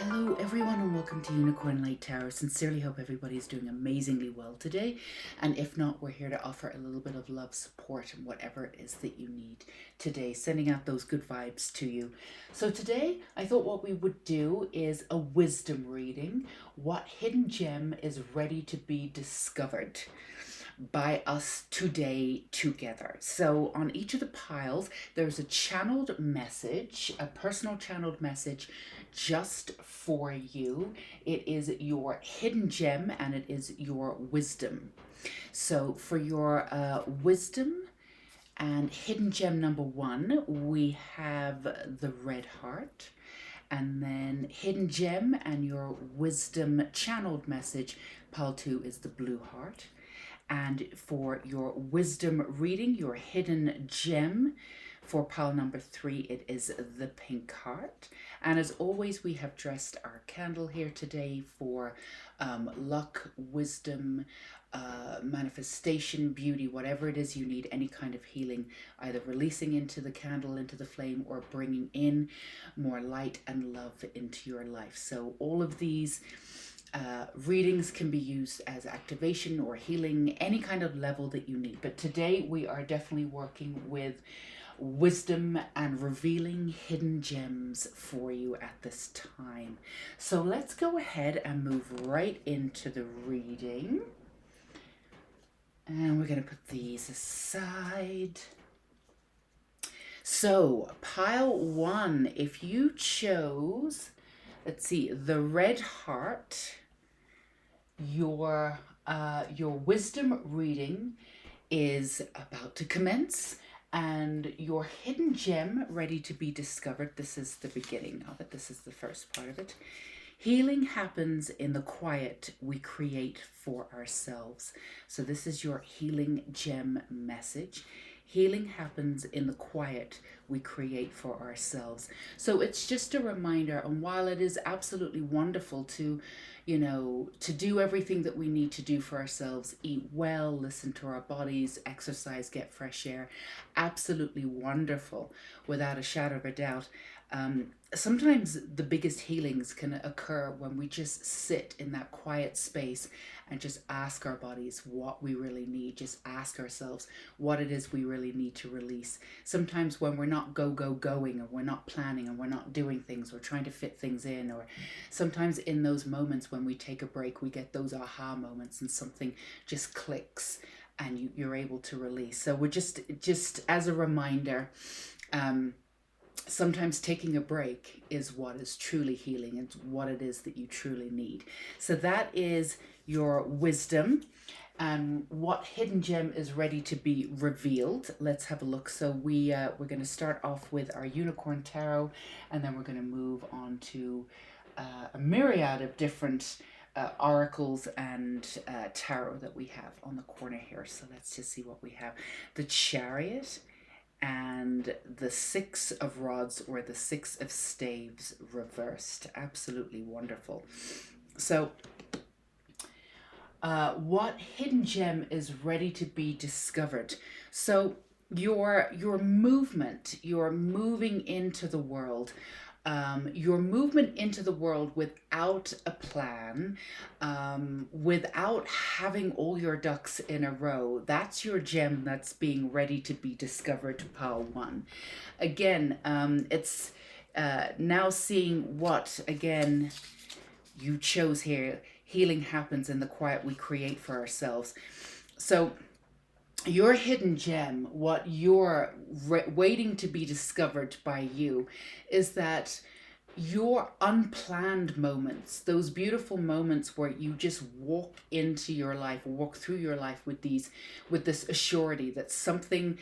Hello everyone and welcome to Unicorn Light Tower. Sincerely hope everybody's doing amazingly well today, and if not, we're here to offer a little bit of love, support, and whatever it is that you need today, sending out those good vibes to you. So today I thought what we would do is a wisdom reading. What hidden gem is ready to be discovered by us today together? So on each of the piles there's a channeled message, a personal channeled message just for you. It is your hidden gem and it is your wisdom. So for your wisdom and hidden gem number 1, we have the red heart. And then hidden gem and your wisdom channeled message, pile 2, is the blue heart. And for your wisdom reading, your hidden gem, for pile number 3, it is the pink heart. And as always, we have dressed our candle here today for luck, wisdom, manifestation, beauty, whatever it is you need, any kind of healing, either releasing into the candle, into the flame, or bringing in more light and love into your life. So all of these readings can be used as activation or healing, any kind of level that you need. But today we are definitely working with wisdom and revealing hidden gems for you at this time. So let's go ahead and move right into the reading. And we're going to put these aside. So pile 1, if you chose, let's see, the red heart, your wisdom reading is about to commence, and your hidden gem ready to be discovered. This is the beginning of it. This is the first part of it. Healing happens in the quiet we create for ourselves. So this is your healing gem message. Healing happens in the quiet we create for ourselves. So it's just a reminder, and while it is absolutely wonderful to, to do everything that we need to do for ourselves, eat well, listen to our bodies, exercise, get fresh air, absolutely wonderful, without a shadow of a doubt. Sometimes the biggest healings can occur when we just sit in that quiet space and just ask our bodies what we really need. Just ask ourselves what it is we really need to release. Sometimes when we're not going, or we're not planning, and we're not doing things, we're trying to fit things in, or sometimes in those moments when we take a break, we get those aha moments and something just clicks and you're able to release. So we're just as a reminder, sometimes taking a break is what is truly healing. It's what it is that you truly need. So that is your wisdom. And what hidden gem is ready to be revealed? Let's have a look. So we're going to start off with our unicorn tarot, and then we're going to move on to a myriad of different oracles and tarot that we have on the corner here. So let's just see what we have. The Chariot and the 6 of Rods, or the 6 of Staves reversed. Absolutely wonderful. So what hidden gem is ready to be discovered? So your movement, you're moving into the world. Your movement into the world without a plan, without having all your ducks in a row, that's your gem that's being ready to be discovered, pile 1. Again, it's now seeing what, again, you chose here. Healing happens in the quiet we create for ourselves. So your hidden gem, what you're waiting to be discovered by you, is that your unplanned moments, those beautiful moments where you just walk into your life, walk through your life with this assurity that something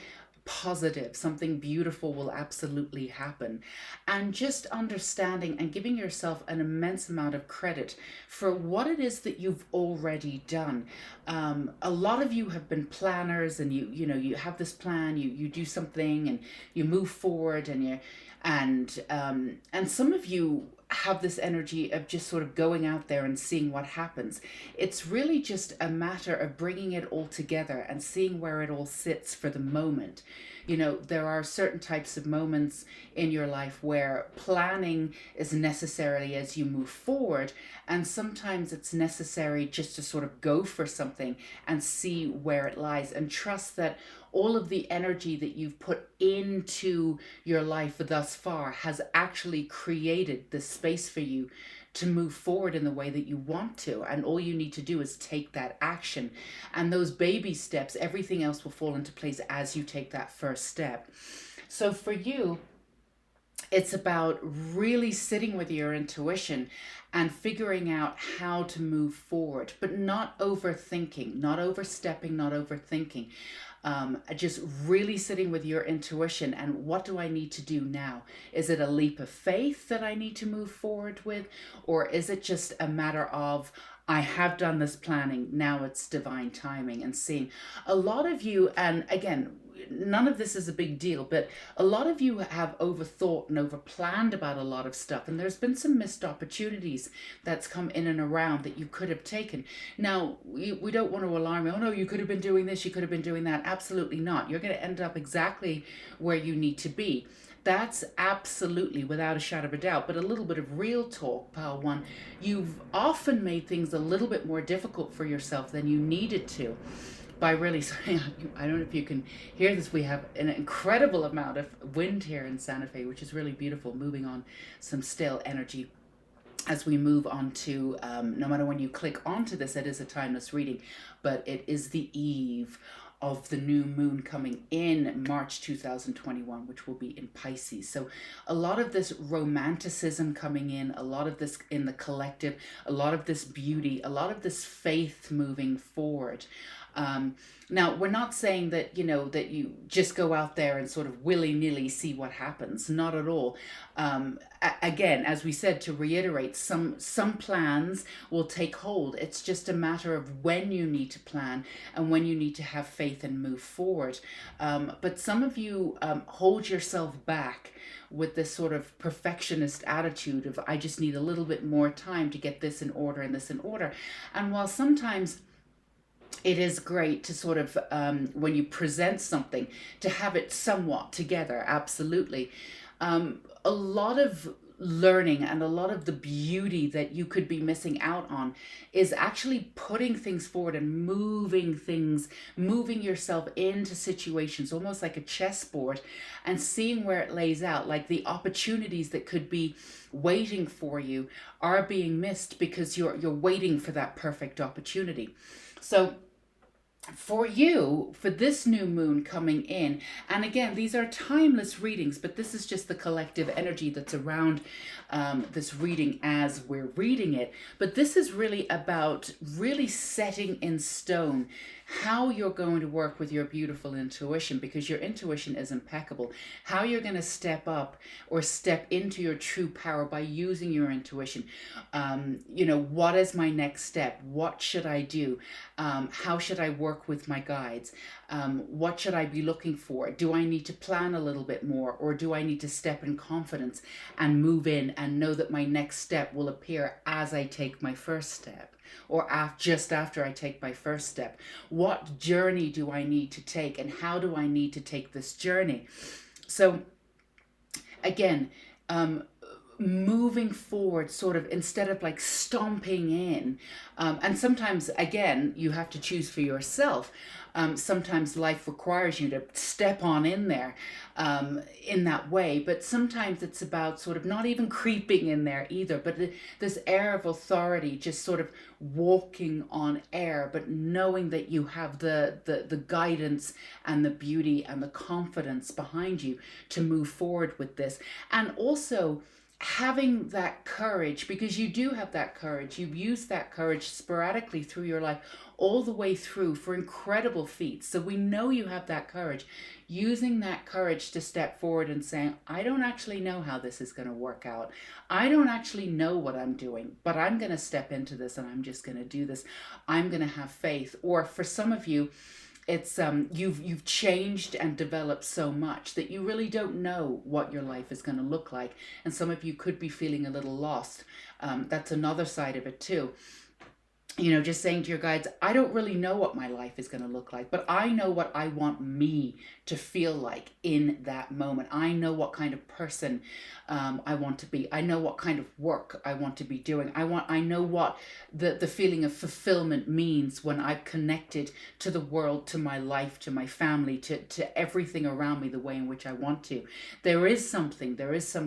positive, something beautiful will absolutely happen. And just understanding and giving yourself an immense amount of credit for what it is that you've already done. A lot of you have been planners, and you have this plan, you do something and you move forward, and some of you have this energy of just sort of going out there and seeing what happens. It's really just a matter of bringing it all together and seeing where it all sits for the moment. You know, there are certain types of moments in your life where planning is necessary as you move forward, and sometimes it's necessary just to sort of go for something and see where it lies and trust that all of the energy that you've put into your life thus far has actually created this space for you to move forward in the way that you want to. And all you need to do is take that action. And those baby steps, everything else will fall into place as you take that first step. So for you, it's about really sitting with your intuition and figuring out how to move forward, but not overthinking, not overstepping, not overthinking. Just really sitting with your intuition and what do I need to do now? Is it a leap of faith that I need to move forward with? Or is it just a matter of, I have done this planning, now it's divine timing and seeing. A lot of you, and again, none of this is a big deal, but a lot of you have overthought and overplanned about a lot of stuff, and there's been some missed opportunities that's come in and around that you could have taken. Now, we don't want to alarm you. Oh no, you could have been doing this, you could have been doing that. Absolutely not. You're going to end up exactly where you need to be. That's absolutely without a shadow of a doubt. But a little bit of real talk, pile one, you've often made things a little bit more difficult for yourself than you needed to by really, sorry, I don't know if you can hear this. We have an incredible amount of wind here in Santa Fe, which is really beautiful, moving on some still energy as we move on to, no matter when you click onto this, it is a timeless reading, but it is the eve of the new moon coming in March 2021, which will be in Pisces. So a lot of this romanticism coming in, a lot of this in the collective, a lot of this beauty, a lot of this faith moving forward. Now, we're not saying that, you know, that you just go out there and sort of willy-nilly see what happens. Not at all. Again, as we said, to reiterate, some plans will take hold. It's just a matter of when you need to plan and when you need to have faith and move forward. But some of you hold yourself back with this sort of perfectionist attitude of, I just need a little bit more time to get this in order and this in order. And while sometimes it is great to sort of, when you present something, to have it somewhat together, absolutely. A lot of learning and a lot of the beauty that you could be missing out on is actually putting things forward and moving yourself into situations, almost like a chessboard, and seeing where it lays out, like the opportunities that could be waiting for you are being missed because you're waiting for that perfect opportunity. So for you, for this new moon coming in, and again, these are timeless readings, but this is just the collective energy that's around this reading as we're reading it. But this is really about really setting in stone how you're going to work with your beautiful intuition, because your intuition is impeccable. How you're going to step up or step into your true power by using your intuition. You know, what is my next step? What should I do? How should I work with my guides? What should I be looking for? Do I need to plan a little bit more, or do I need to step in confidence and move in and know that my next step will appear as I take my first step, or just after I take my first step? What journey do I need to take, and how do I need to take this journey? So again, moving forward, sort of, instead of like stomping in, and sometimes again you have to choose for yourself. Sometimes life requires you to step on in there in that way, but sometimes it's about sort of not even creeping in there either, but this air of authority, just sort of walking on air, but knowing that you have the guidance and the beauty and the confidence behind you to move forward with this. And also having that courage, because you do have that courage. You've used that courage sporadically through your life, all the way through, for incredible feats. So we know you have that courage. Using that courage to step forward and saying, I don't actually know how this is going to work out. I don't actually know what I'm doing, but I'm going to step into this and I'm just going to do this. I'm going to have faith. Or for some of you, it's you've changed and developed so much that you really don't know what your life is going to look like, and some of you could be feeling a little lost. That's another side of it too. just saying to your guides, I don't really know what my life is going to look like, but I know what I want me to feel like in that moment. I know what kind of person I want to be. I know what kind of work I want to be doing. I know what the feeling of fulfillment means when I've connected to the world, to my life, to my family, to everything around me the way in which I want to. There is some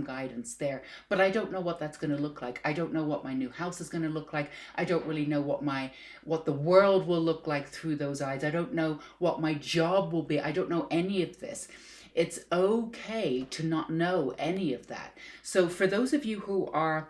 guidance there, but I don't know what that's going to look like. I don't know what my new house is going to look like. I don't really know what the world will look like through those eyes. I don't know what my job will be. I don't know any of this. It's okay to not know any of that. So for those of you who are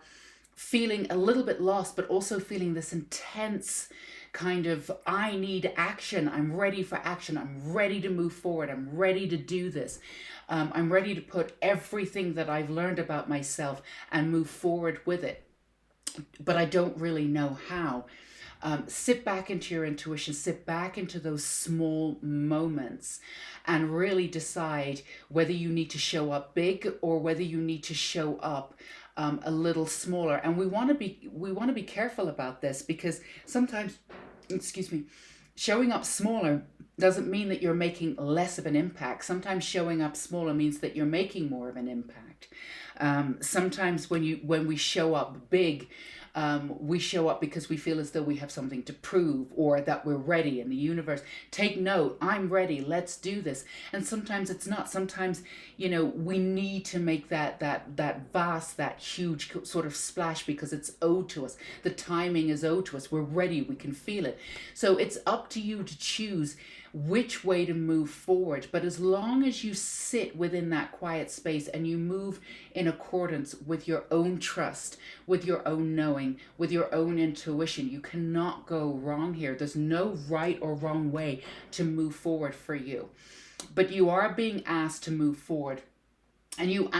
feeling a little bit lost, but also feeling this intense kind of, I need action, I'm ready for action, I'm ready to move forward, I'm ready to do this, I'm ready to put everything that I've learned about myself and move forward with it, but I don't really know how. Sit back into your intuition, sit back into those small moments, and really decide whether you need to show up big or whether you need to show up a little smaller. And we want to be careful about this, because sometimes, excuse me, showing up smaller doesn't mean that you're making less of an impact. Sometimes showing up smaller means that you're making more of an impact. Sometimes when we show up big, we show up because we feel as though we have something to prove, or that we're ready in the universe. Take note, I'm ready, let's do this. And sometimes it's not. Sometimes, we need to make that vast, that huge sort of splash because it's owed to us. The timing is owed to us. We're ready, we can feel it. So it's up to you to choose which way to move forward. But as long as you sit within that quiet space and you move in accordance with your own trust, with your own knowing, with your own intuition, you cannot go wrong here. There's no right or wrong way to move forward for you. But you are being asked to move forward. And you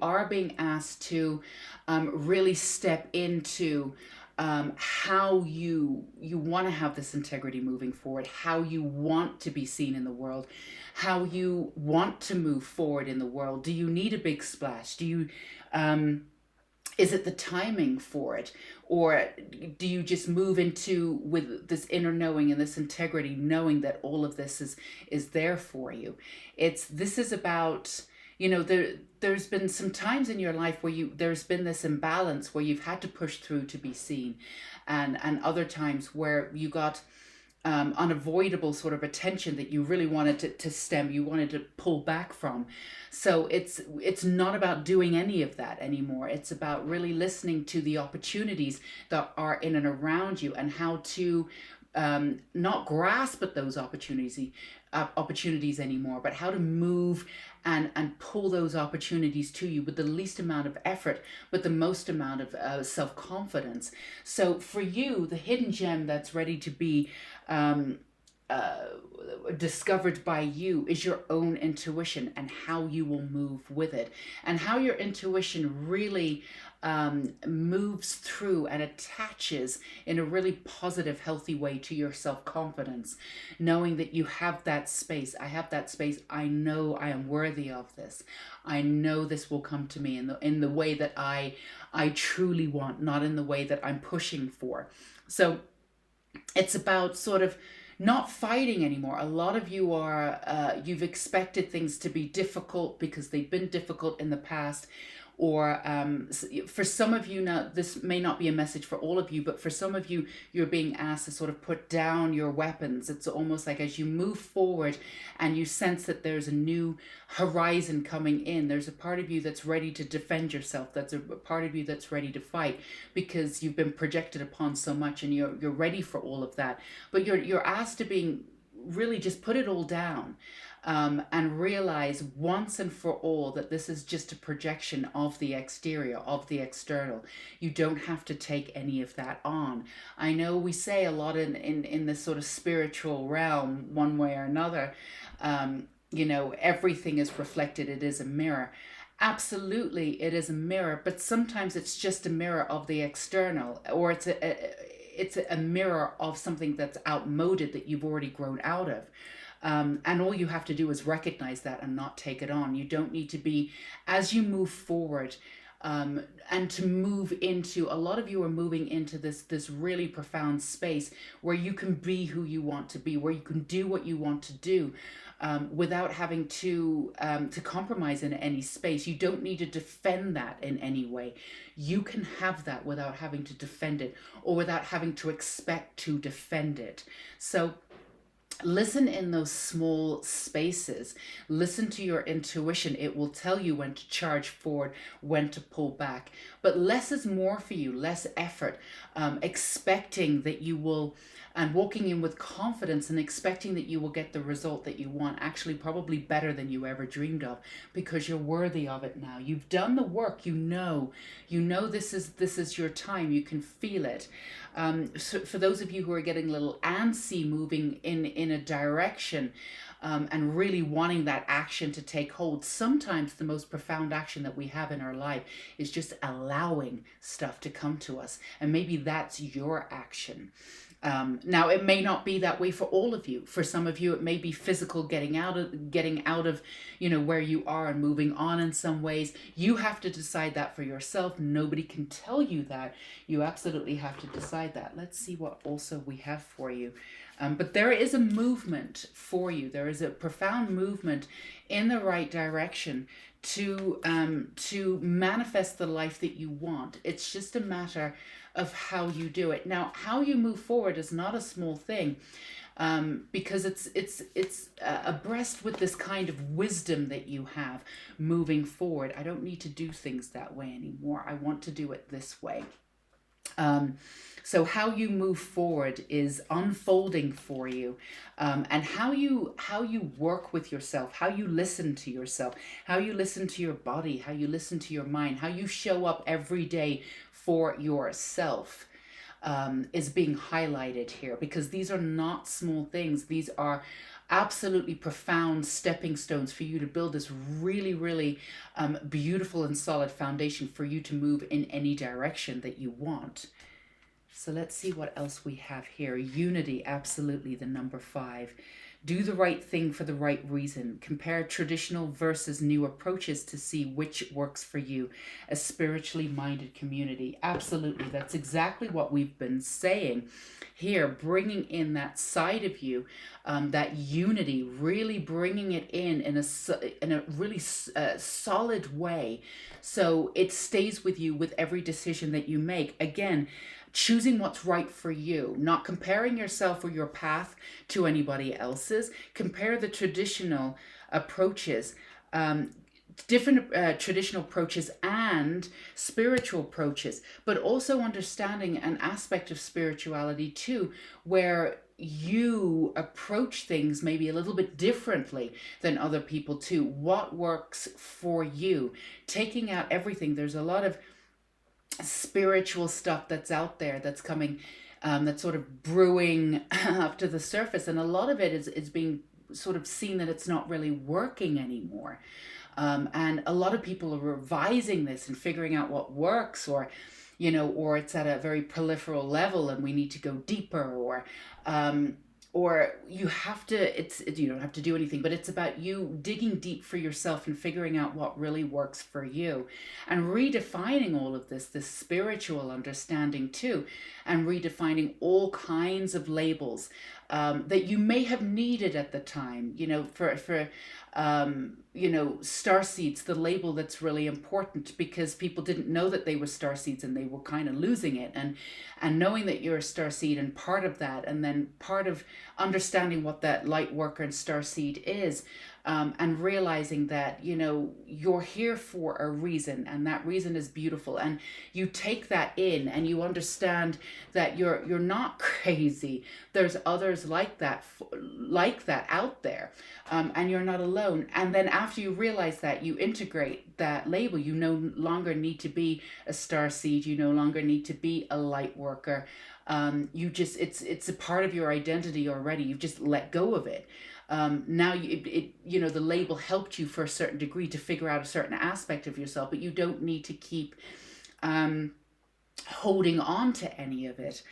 are being asked to really step into how you want to have this integrity moving forward, how you want to be seen in the world, how you want to move forward in the world. Do you need a big splash? Is it the timing for it? Or do you just move into with this inner knowing and this integrity, knowing that all of this is there for you? This is about, there's been some times in your life where there's been this imbalance where you've had to push through to be seen, and other times where you got unavoidable sort of attention that you really wanted to stem, you wanted to pull back from. So it's not about doing any of that anymore. It's about really listening to the opportunities that are in and around you, and how to not grasp at those opportunities anymore, but how to move and pull those opportunities to you with the least amount of effort, but the most amount of self-confidence. So for you, the hidden gem that's ready to be discovered by you is your own intuition, and how you will move with it, and how your intuition really moves through and attaches in a really positive, healthy way to your self-confidence, knowing that you have that space. I have that space. I know I am worthy of this. I know this will come to me in the way that I truly want, not in the way that I'm pushing for. So it's about sort of not fighting anymore. A lot of you you've expected things to be difficult because they've been difficult in the past. Or for some of you, now this may not be a message for all of you, but for some of you, you're being asked to sort of put down your weapons. It's almost like as you move forward and you sense that there's a new horizon coming in, there's a part of you that's ready to defend yourself. That's a part of you that's ready to fight, because you've been projected upon so much, and you're ready for all of that. But you're asked to really just put it all down. And realize once and for all that this is just a projection of the exterior, of the external. You don't have to take any of that on. I know we say a lot in this sort of spiritual realm, one way or another, everything is reflected. It is a mirror. Absolutely, it is a mirror, but sometimes it's just a mirror of the external, or it's a mirror of something that's outmoded that you've already grown out of. And all you have to do is recognize that and not take it on. You don't need to be, as you move forward, and to move into, a lot of you are moving into this really profound space where you can be who you want to be, where you can do what you want to do, without having to compromise in any space. You don't need to defend that in any way. You can have that without having to defend it, or without having to expect to defend it. So listen in those small spaces. Listen to your intuition. It will tell you when to charge forward, when to pull back. But less is more for you, less effort, expecting that you will, and walking in with confidence and expecting that you will get the result that you want, actually probably better than you ever dreamed of, because you're worthy of it now. You've done the work. You know this is your time. You can feel it. So for those of you who are getting a little antsy, moving in a direction, and really wanting that action to take hold, sometimes the most profound action that we have in our life is just allowing stuff to come to us. And maybe that's your action. Now, it may not be that way for all of you. For some of you, it may be physical, getting out of where you are and moving on in some ways. You have to decide that for yourself. Nobody can tell you that. You absolutely have to decide that. Let's see what also we have for you. But there is a movement for you. There is a profound movement in the right direction to manifest the life that you want. It's just a matter of how you do it. Now, how you move forward is not a small thing, because it's abreast with this kind of wisdom that you have moving forward. I don't need to do things that way anymore. I want to do it this way. So how you move forward is unfolding for you, and how you work with yourself, how you listen to yourself, how you listen to your body, how you listen to your mind, how you show up every day for yourself, is being highlighted here, because these are not small things. These are absolutely profound stepping stones for you to build this really, really beautiful and solid foundation for you to move in any direction that you want. So let's see what else we have here. Unity, absolutely, the number 5. Do the right thing for the right reason. Compare traditional versus new approaches to see which works for you. A spiritually minded community. Absolutely, that's exactly what we've been saying here, bringing in that side of you, that unity, really bringing it in a really solid way, so it stays with you with every decision that you make. Again, choosing what's right for you, not comparing yourself or your path to anybody else's. Compare the traditional approaches, different traditional approaches and spiritual approaches, but also understanding an aspect of spirituality too, where you approach things maybe a little bit differently than other people too. What works for you? Taking out everything. There's a lot of spiritual stuff that's out there that's coming, that's sort of brewing up to the surface, and a lot of it is being sort of seen that it's not really working anymore, and a lot of people are revising this and figuring out what works, or it's at a very peripheral level and we need to go deeper, or you have to, you don't have to do anything, but it's about you digging deep for yourself and figuring out what really works for you, and redefining all of this spiritual understanding too, and redefining all kinds of labels that you may have needed at the time, for star seeds, the label that's really important, because people didn't know that they were star seeds and they were kind of losing it, and knowing that you're a star seed, and part of that, and then part of understanding what that light worker and star seed is, and realizing that you're here for a reason, and that reason is beautiful, and you take that in and you understand that you're not crazy. There's others like that out there, and you're not alone. And then after you realize that, you integrate that label. You no longer need to be a star seed. You no longer need to be a light worker. It's a part of your identity already. You've just let go of it. Now the label helped you for a certain degree to figure out a certain aspect of yourself, but you don't need to keep holding on to any of it.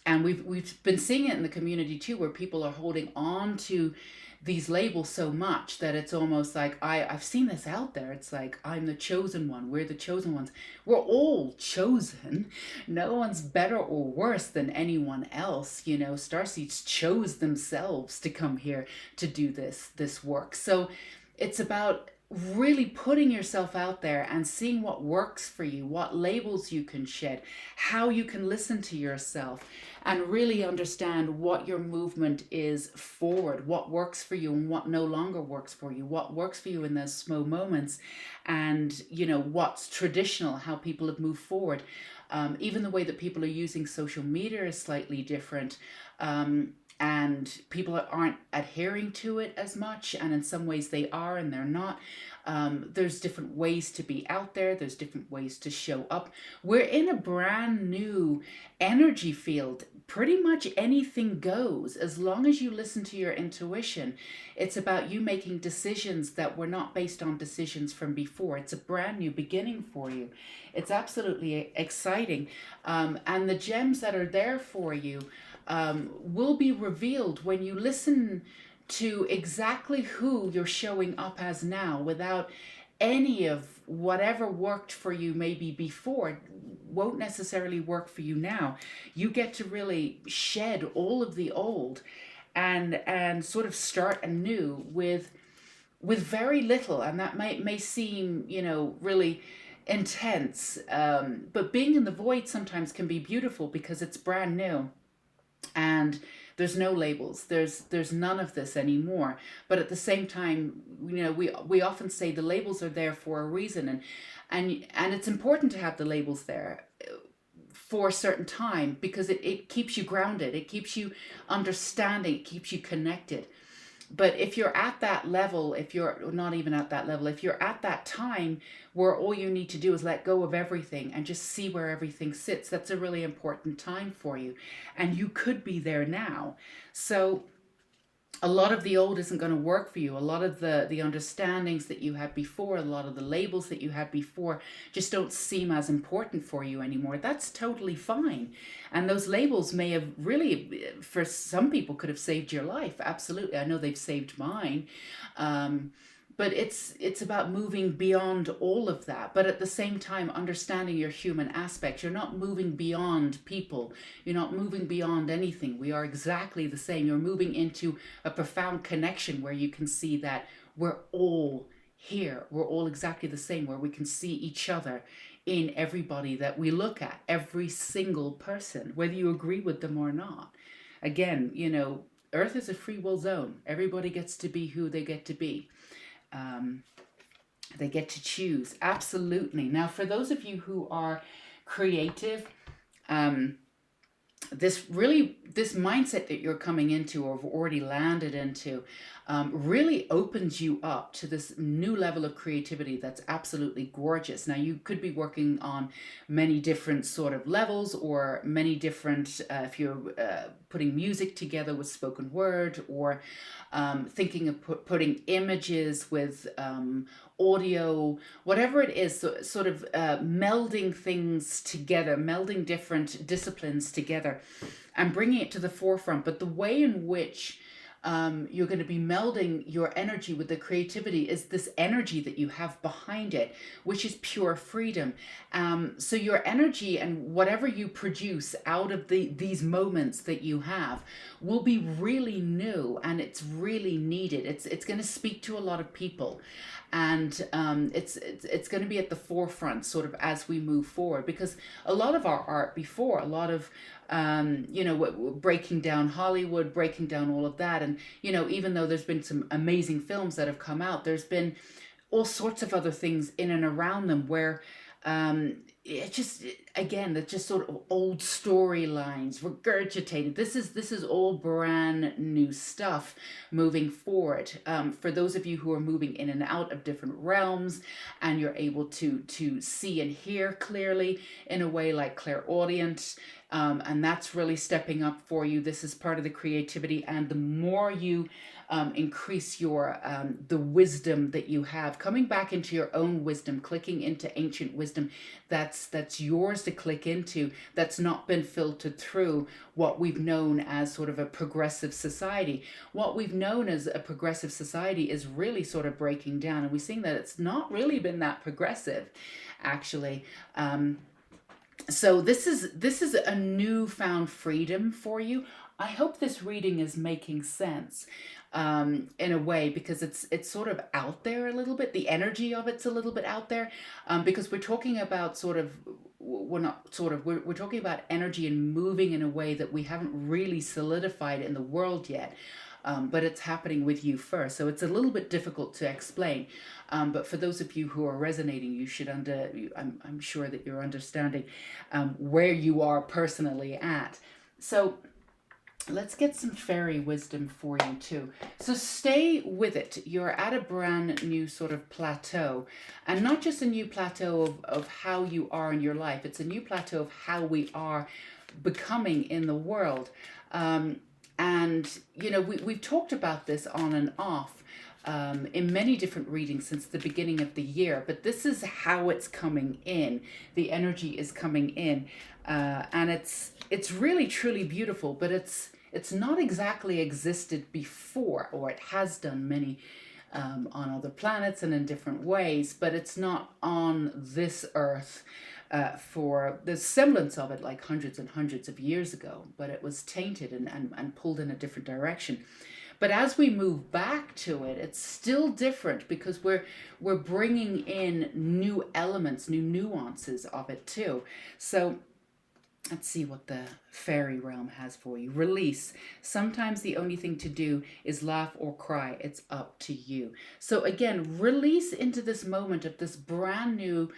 And we've been seeing it in the community too, where people are holding on to these labels so much that it's almost like I've seen this out there. It's like, I'm the chosen one, we're the chosen ones. We're all chosen. No one's better or worse than anyone else. You know, starseeds chose themselves to come here to do this work. So it's about really putting yourself out there and seeing what works for you, what labels you can shed, how you can listen to yourself, and really understand what your movement is forward, what works for you and what no longer works for you, what works for you in those slow moments, and you know what's traditional, how people have moved forward. Even the way that people are using social media is slightly different. And people aren't adhering to it as much, and in some ways they are and they're not. There's different ways to be out there, there's different ways to show up. We're in a brand new energy field. Pretty much anything goes as long as you listen to your intuition. It's about you making decisions that were not based on decisions from before. It's a brand new beginning for you. It's absolutely exciting. And the gems that are there for you will be revealed when you listen to exactly who you're showing up as now, without any of whatever worked for you maybe before won't necessarily work for you now. You get to really shed all of the old and sort of start anew with very little. And that may seem, you know, really intense, but being in the void sometimes can be beautiful because it's brand new and there's no labels, there's none of this anymore. But at the same time, you know, we often say the labels are there for a reason, and it's important to have the labels there for a certain time, because it keeps you grounded, it keeps you understanding, it keeps you connected. But if you're at that level, if you're not even at that level, if you're at that time where all you need to do is let go of everything and just see where everything sits, that's a really important time for you. And you could be there now. So a lot of the old isn't going to work for you. A lot of the understandings that you had before, a lot of the labels that you had before just don't seem as important for you anymore. That's totally fine. And those labels may have really, for some people, could have saved your life. Absolutely. I know they've saved mine. But it's about moving beyond all of that, but at the same time understanding your human aspect. You're not moving beyond people, you're not moving beyond anything. We are exactly the same. You're moving into a profound connection where you can see that we're all here, we're all exactly the same, where we can see each other in everybody that we look at, every single person, whether you agree with them or not. Again, you know, Earth is a free will zone. Everybody gets to be who they get to be. They get to choose. Absolutely. Now, for those of you who are creative, this mindset that you're coming into or have already landed into really opens you up to this new level of creativity that's absolutely gorgeous. Now, you could be working on many different sort of levels, or many different, if you're putting music together with spoken word, or thinking of putting images with audio, whatever it is, sort of melding things together, melding different disciplines together and bringing it to the forefront. But the way in which you're going to be melding your energy with the creativity is this energy that you have behind it, which is pure freedom. So your energy and whatever you produce out of these moments that you have will be really new, and it's really needed. It's going to speak to a lot of people, and it's going to be at the forefront sort of as we move forward, because a lot of our art before, a lot of you know, breaking down Hollywood, breaking down all of that. And, you know, even though there's been some amazing films that have come out, there's been all sorts of other things in and around them where it just, again, that's just sort of old storylines regurgitated. This is all brand new stuff moving forward. For those of you who are moving in and out of different realms, and you're able to see and hear clearly in a way like clairaudient, And that's really stepping up for you. This is part of the creativity, and the more you increase your the wisdom that you have, coming back into your own wisdom, clicking into ancient wisdom that's yours to click into, that's not been filtered through what we've known as sort of a progressive society. What we've known as a progressive society is really sort of breaking down, and we're seeing that it's not really been that progressive, actually. So this is a newfound freedom for you. I hope this reading is making sense in a way, because it's sort of out there a little bit. The energy of it's a little bit out there, because we're talking about sort of, we're not sort of, we're talking about energy and moving in a way that we haven't really solidified in the world yet. But it's happening with you first. So it's a little bit difficult to explain. But for those of you who are resonating, you should I'm sure that you're understanding where you are personally at. So let's get some fairy wisdom for you too. So stay with it. You're at a brand new sort of plateau, and not just a new plateau of how you are in your life. It's a new plateau of how we are becoming in the world. And, you know, we've talked about this on and off in many different readings since the beginning of the year, but this is how it's coming in. The energy is coming in, and it's really, truly beautiful, but it's not exactly existed before, or it has done many on other planets and in different ways, but it's not on this earth. For the semblance of it, like hundreds and hundreds of years ago, but it was tainted and pulled in a different direction. But as we move back to it, it's still different, because we're bringing in new elements, new nuances of it too. So let's see what the fairy realm has for you. Release. Sometimes the only thing to do is laugh or cry. It's up to you. So again, release into this moment of this brand new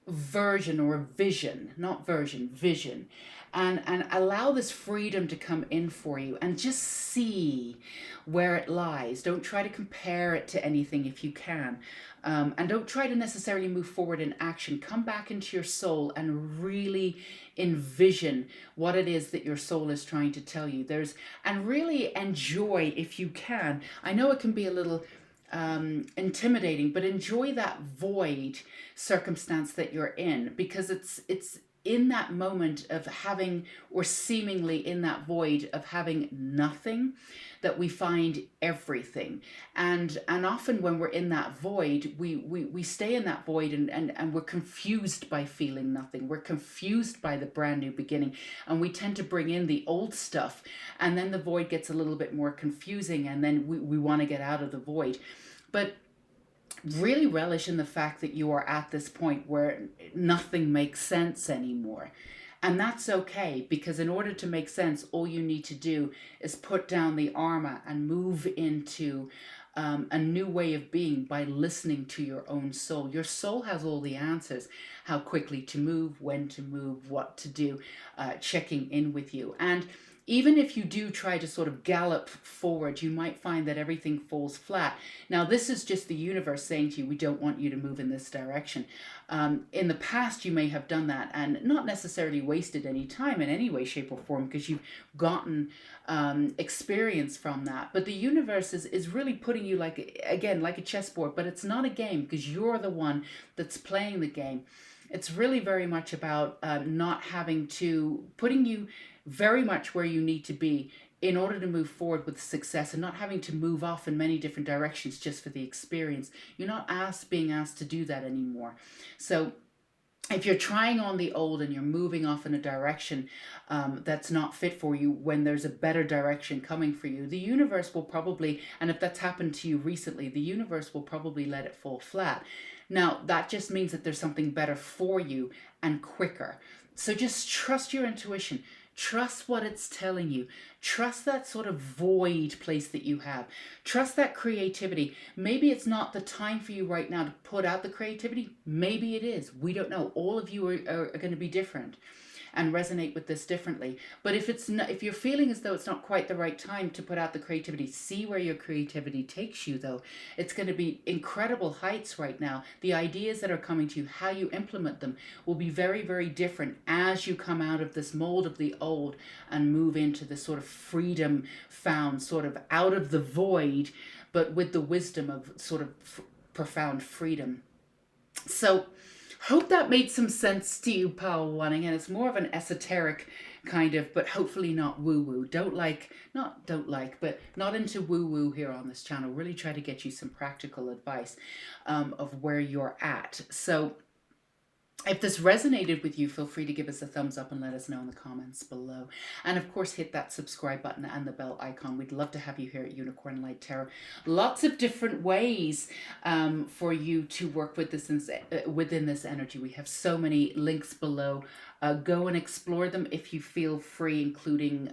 version, or vision, not version, vision, and allow this freedom to come in for you, and just see where it lies. Don't try to compare it to anything if you can, and don't try to necessarily move forward in action. Come back into your soul and really envision what it is that your soul is trying to tell you. And really enjoy, if you can. I know it can be a little intimidating, but enjoy that void circumstance that you're in, because it's in that moment of having, or seemingly in that void of having nothing, that we find everything. And often when we're in that void, we stay in that void, and we're confused by feeling nothing. We're confused by the brand new beginning, and we tend to bring in the old stuff, and then the void gets a little bit more confusing, and then we want to get out of the void. But really relish in the fact that you are at this point where nothing makes sense anymore. And that's okay, because in order to make sense, all you need to do is put down the armor and move into a new way of being by listening to your own soul. Your soul has all the answers: how quickly to move, when to move, what to do, checking in with you. And even if you do try to sort of gallop forward, you might find that everything falls flat. Now, this is just the universe saying to you, we don't want you to move in this direction. In the past, you may have done that and not necessarily wasted any time in any way, shape, or form, because you've gotten experience from that. But the universe is really putting you, like a chessboard, but it's not a game, because you're the one that's playing the game. It's really very much about not having to, putting you very much where you need to be in order to move forward with success, and not having to move off in many different directions just for the experience. You're not being asked to do that anymore. So if you're trying on the old and you're moving off in a direction that's not fit for you, when there's a better direction coming for you, the universe will probably, and if that's happened to you recently, the universe will probably let it fall flat. Now, that just means that there's something better for you and quicker. So just trust your intuition. Trust what it's telling you. Trust that sort of void place that you have. Trust that creativity. Maybe it's not the time for you right now to put out the creativity. Maybe it is. We don't know. All of you are going to be different. and resonate with this differently. But if it's not, if you're feeling as though it's not quite the right time to put out the creativity, see where your creativity takes you though. It's going to be incredible heights right now. The ideas that are coming to you, how you implement them, will be very, very different as you come out of this mold of the old and move into this sort of freedom found, sort of out of the void, but with the wisdom of sort of profound freedom. So hope that made some sense to you, Pal Wanning, and it's more of an esoteric kind of, but hopefully not woo-woo. But not into woo-woo here on this channel. Really try to get you some practical advice of where you're at. So if this resonated with you, feel free to give us a thumbs up and let us know in the comments below. And of course, hit that subscribe button and the bell icon. We'd love to have you here at Unicorn Light Tarot. Lots of different ways for you to work with this within this energy. We have so many links below. Go and explore them if you feel free, including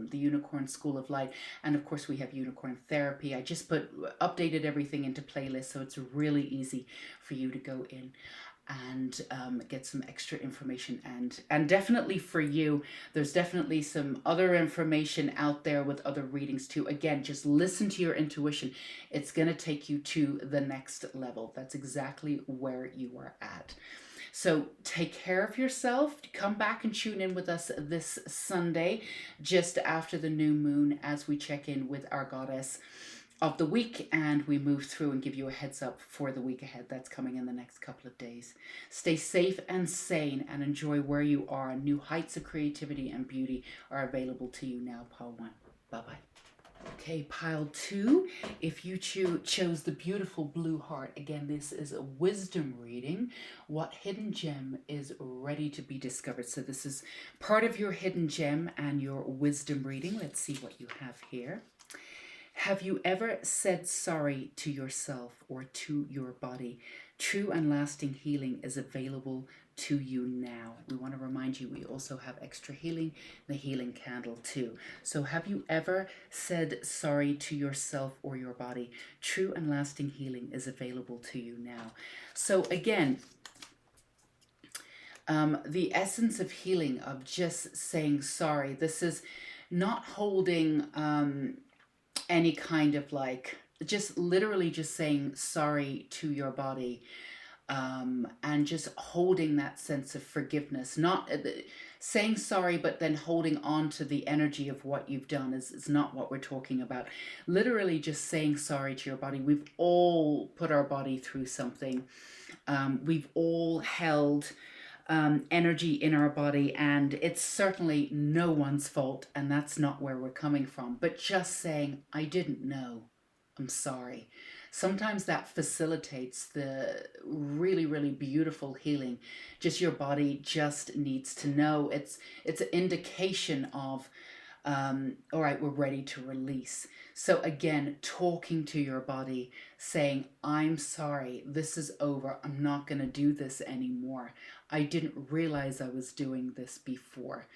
the Unicorn School of Light. And of course, we have Unicorn Therapy. I just updated everything into playlists, so it's really easy for you to go in and get some extra information. And definitely for you, there's definitely some other information out there with other readings too. Again, just listen to your intuition. It's going to take you to the next level. That's exactly where you are at. So take care of yourself. Come back and tune in with us this Sunday, just after the new moon, as we check in with our goddess of the week, and we move through and give you a heads up for the week ahead that's coming in the next couple of days. Stay safe and sane and enjoy where you are. New heights of creativity and beauty are available to you now, Pile 1. Bye-bye. Okay, Pile 2, if you chose the beautiful blue heart, again, this is a wisdom reading. What hidden gem is ready to be discovered? So this is part of your hidden gem and your wisdom reading. Let's see what you have here. Have you ever said sorry to yourself or to your body? True and lasting healing is available to you now. We want to remind you, we also have extra healing, the healing candle too. So have you ever said sorry to yourself or your body? True and lasting healing is available to you now. So again, the essence of healing, of just saying sorry. This is not holding any kind of like, just literally just saying sorry to your body, and just holding that sense of forgiveness. Not saying sorry, but then holding on to the energy of what you've done is not what we're talking about. Literally just saying sorry to your body. We've all put our body through something. We've all held energy in our body, and it's certainly no one's fault, and that's not where we're coming from. But just saying, I didn't know, I'm sorry. Sometimes that facilitates the really, really beautiful healing. Just your body just needs to know. It's an indication of, all right, we're ready to release. So again, talking to your body, saying, I'm sorry, this is over. I'm not going to do this anymore. I didn't realize I was doing this before,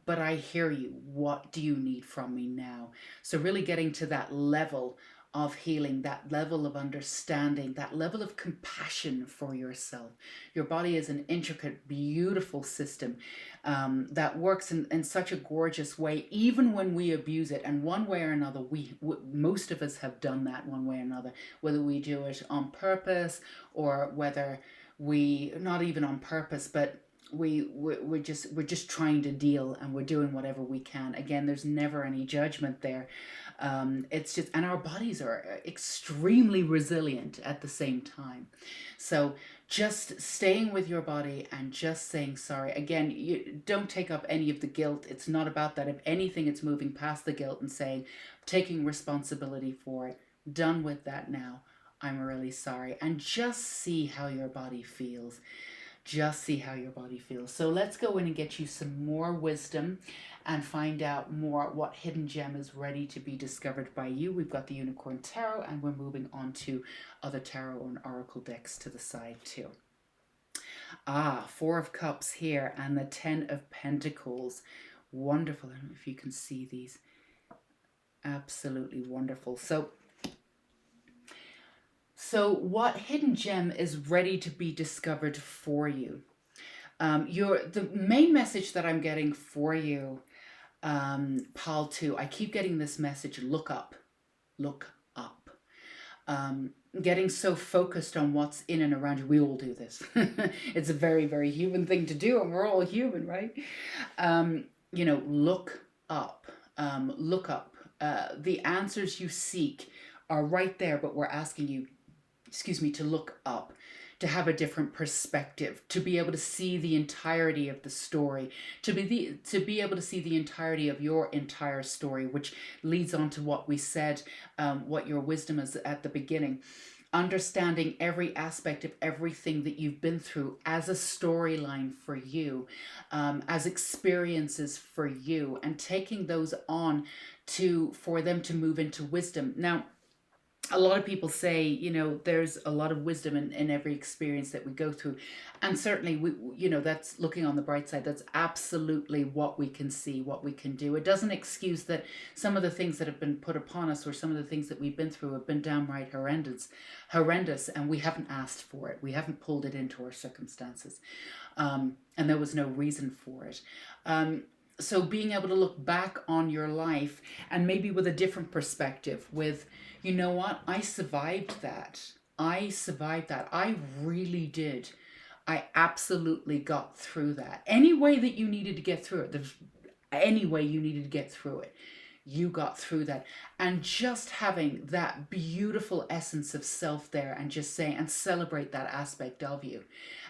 but I hear you. What do you need from me now? So really getting to that level of healing, that level of understanding, that level of compassion for yourself. Your body is an intricate, beautiful system that works in such a gorgeous way, even when we abuse it. And one way or another, most of us have done that one way or another, whether we do it on purpose or whether we, not even on purpose, but we're just trying to deal, and we're doing whatever we can. Again, there's never any judgment there. It's just, and our bodies are extremely resilient at the same time. So just staying with your body and just saying sorry. Again, you don't take up any of the guilt. It's not about that. If anything, it's moving past the guilt and saying, taking responsibility for it. Done with that now. I'm really sorry. And just see how your body feels. Just see how your body feels. So let's go in and get you some more wisdom and find out more what hidden gem is ready to be discovered by you. We've got the Unicorn Tarot, and we're moving on to other tarot and oracle decks to the side too. Four of Cups here and the 10 of Pentacles. Wonderful. I don't know if you can see these. Absolutely wonderful. So what hidden gem is ready to be discovered for you? The main message that I'm getting for you, Pal 2, I keep getting this message: look up, look up. Getting so focused on what's in and around you. We all do this. It's a very, very human thing to do, and we're all human, right? Look up. Look up. The answers you seek are right there, but we're asking you, excuse me, to look up, to have a different perspective, to be able to see the entirety of the story, to be able to see the entirety of your entire story, which leads on to what we said, what your wisdom is at the beginning. Understanding every aspect of everything that you've been through as a storyline for you, as experiences for you, and taking those on for them to move into wisdom. Now, a lot of people say, there's a lot of wisdom in every experience that we go through. And certainly, that's looking on the bright side. That's absolutely what we can see, what we can do. It doesn't excuse that some of the things that have been put upon us, or some of the things that we've been through, have been downright horrendous, and we haven't asked for it. We haven't pulled it into our circumstances. And there was no reason for it. So being able to look back on your life, and maybe with a different perspective, with, you know what, I survived that. I really did. I absolutely got through that. Any way that you needed to get through it, there's any way you needed to get through it, you got through that. And just having that beautiful essence of self there, and just say and celebrate that aspect of you,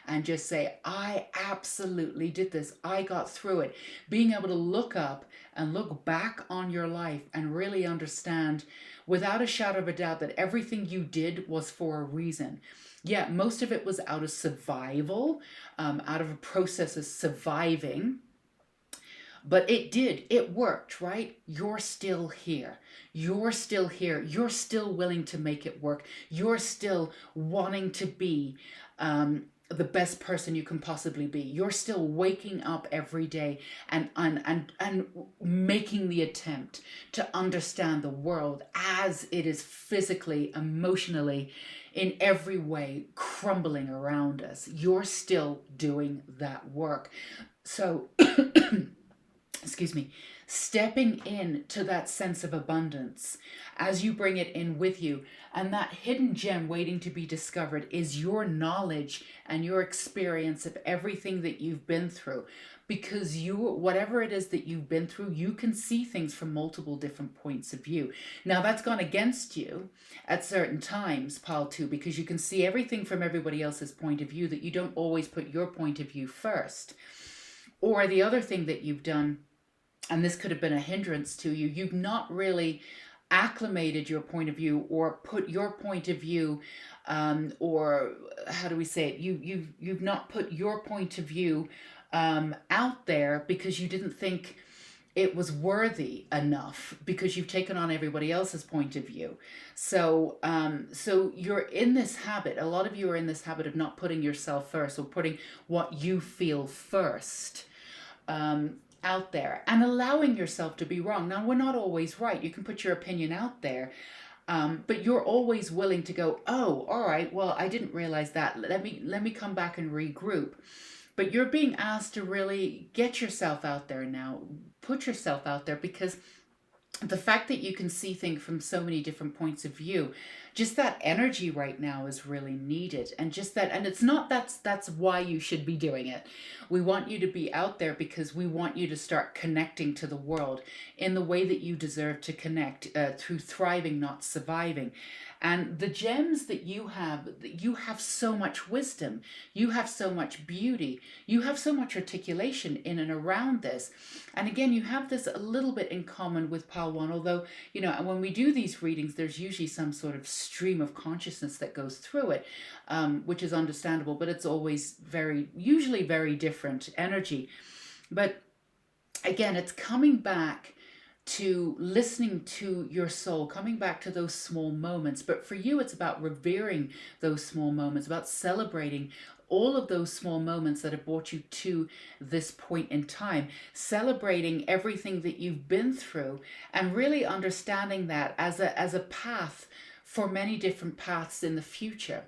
and just say, I absolutely did this. I got through it. Being able to look up and look back on your life and really understand without a shadow of a doubt that everything you did was for a reason. Yeah, most of it was out of survival, out of a process of surviving. But it worked, right? You're still here. You're still here. You're still willing to make it work. You're still wanting to be the best person you can possibly be. You're still waking up every day and making the attempt to understand the world as it is physically, emotionally, in every way crumbling around us. You're still doing that work. So excuse me, stepping in to that sense of abundance as you bring it in with you. And that hidden gem waiting to be discovered is your knowledge and your experience of everything that you've been through. Because whatever it is that you've been through, you can see things from multiple different points of view. Now, that's gone against you at certain times, Pal 2, because you can see everything from everybody else's point of view, that you don't always put your point of view first. Or the other thing that you've done, and this could have been a hindrance to you, you've not really acclimated your point of view, or put your point of view, or how do we say it? You've not put your point of view out there because you didn't think it was worthy enough, because you've taken on everybody else's point of view. So you're in this habit. A lot of you are in this habit of not putting yourself first, or putting what you feel first. Out there, and allowing yourself to be wrong. Now, we're not always right. You can put your opinion out there, but you're always willing to go, oh, all right, well, I didn't realize that. Let me come back and regroup. But you're being asked to really get yourself out there now. Put yourself out there, because the fact that you can see things from so many different points of view, just that energy right now is really needed. And just that, and it's not, that's why you should be doing it. We want you to be out there because we want you to start connecting to the world in the way that you deserve to connect, through thriving, not surviving. And the gems that you have so much wisdom, you have so much beauty, you have so much articulation in and around this. And again, you have this a little bit in common with Pal 1, although, when we do these readings, there's usually some sort of stream of consciousness that goes through it, which is understandable, but it's always usually very different energy. But again, it's coming back to listening to your soul, coming back to those small moments. But for you, it's about revering those small moments, about celebrating all of those small moments that have brought you to this point in time, celebrating everything that you've been through, and really understanding that as a path for many different paths in the future.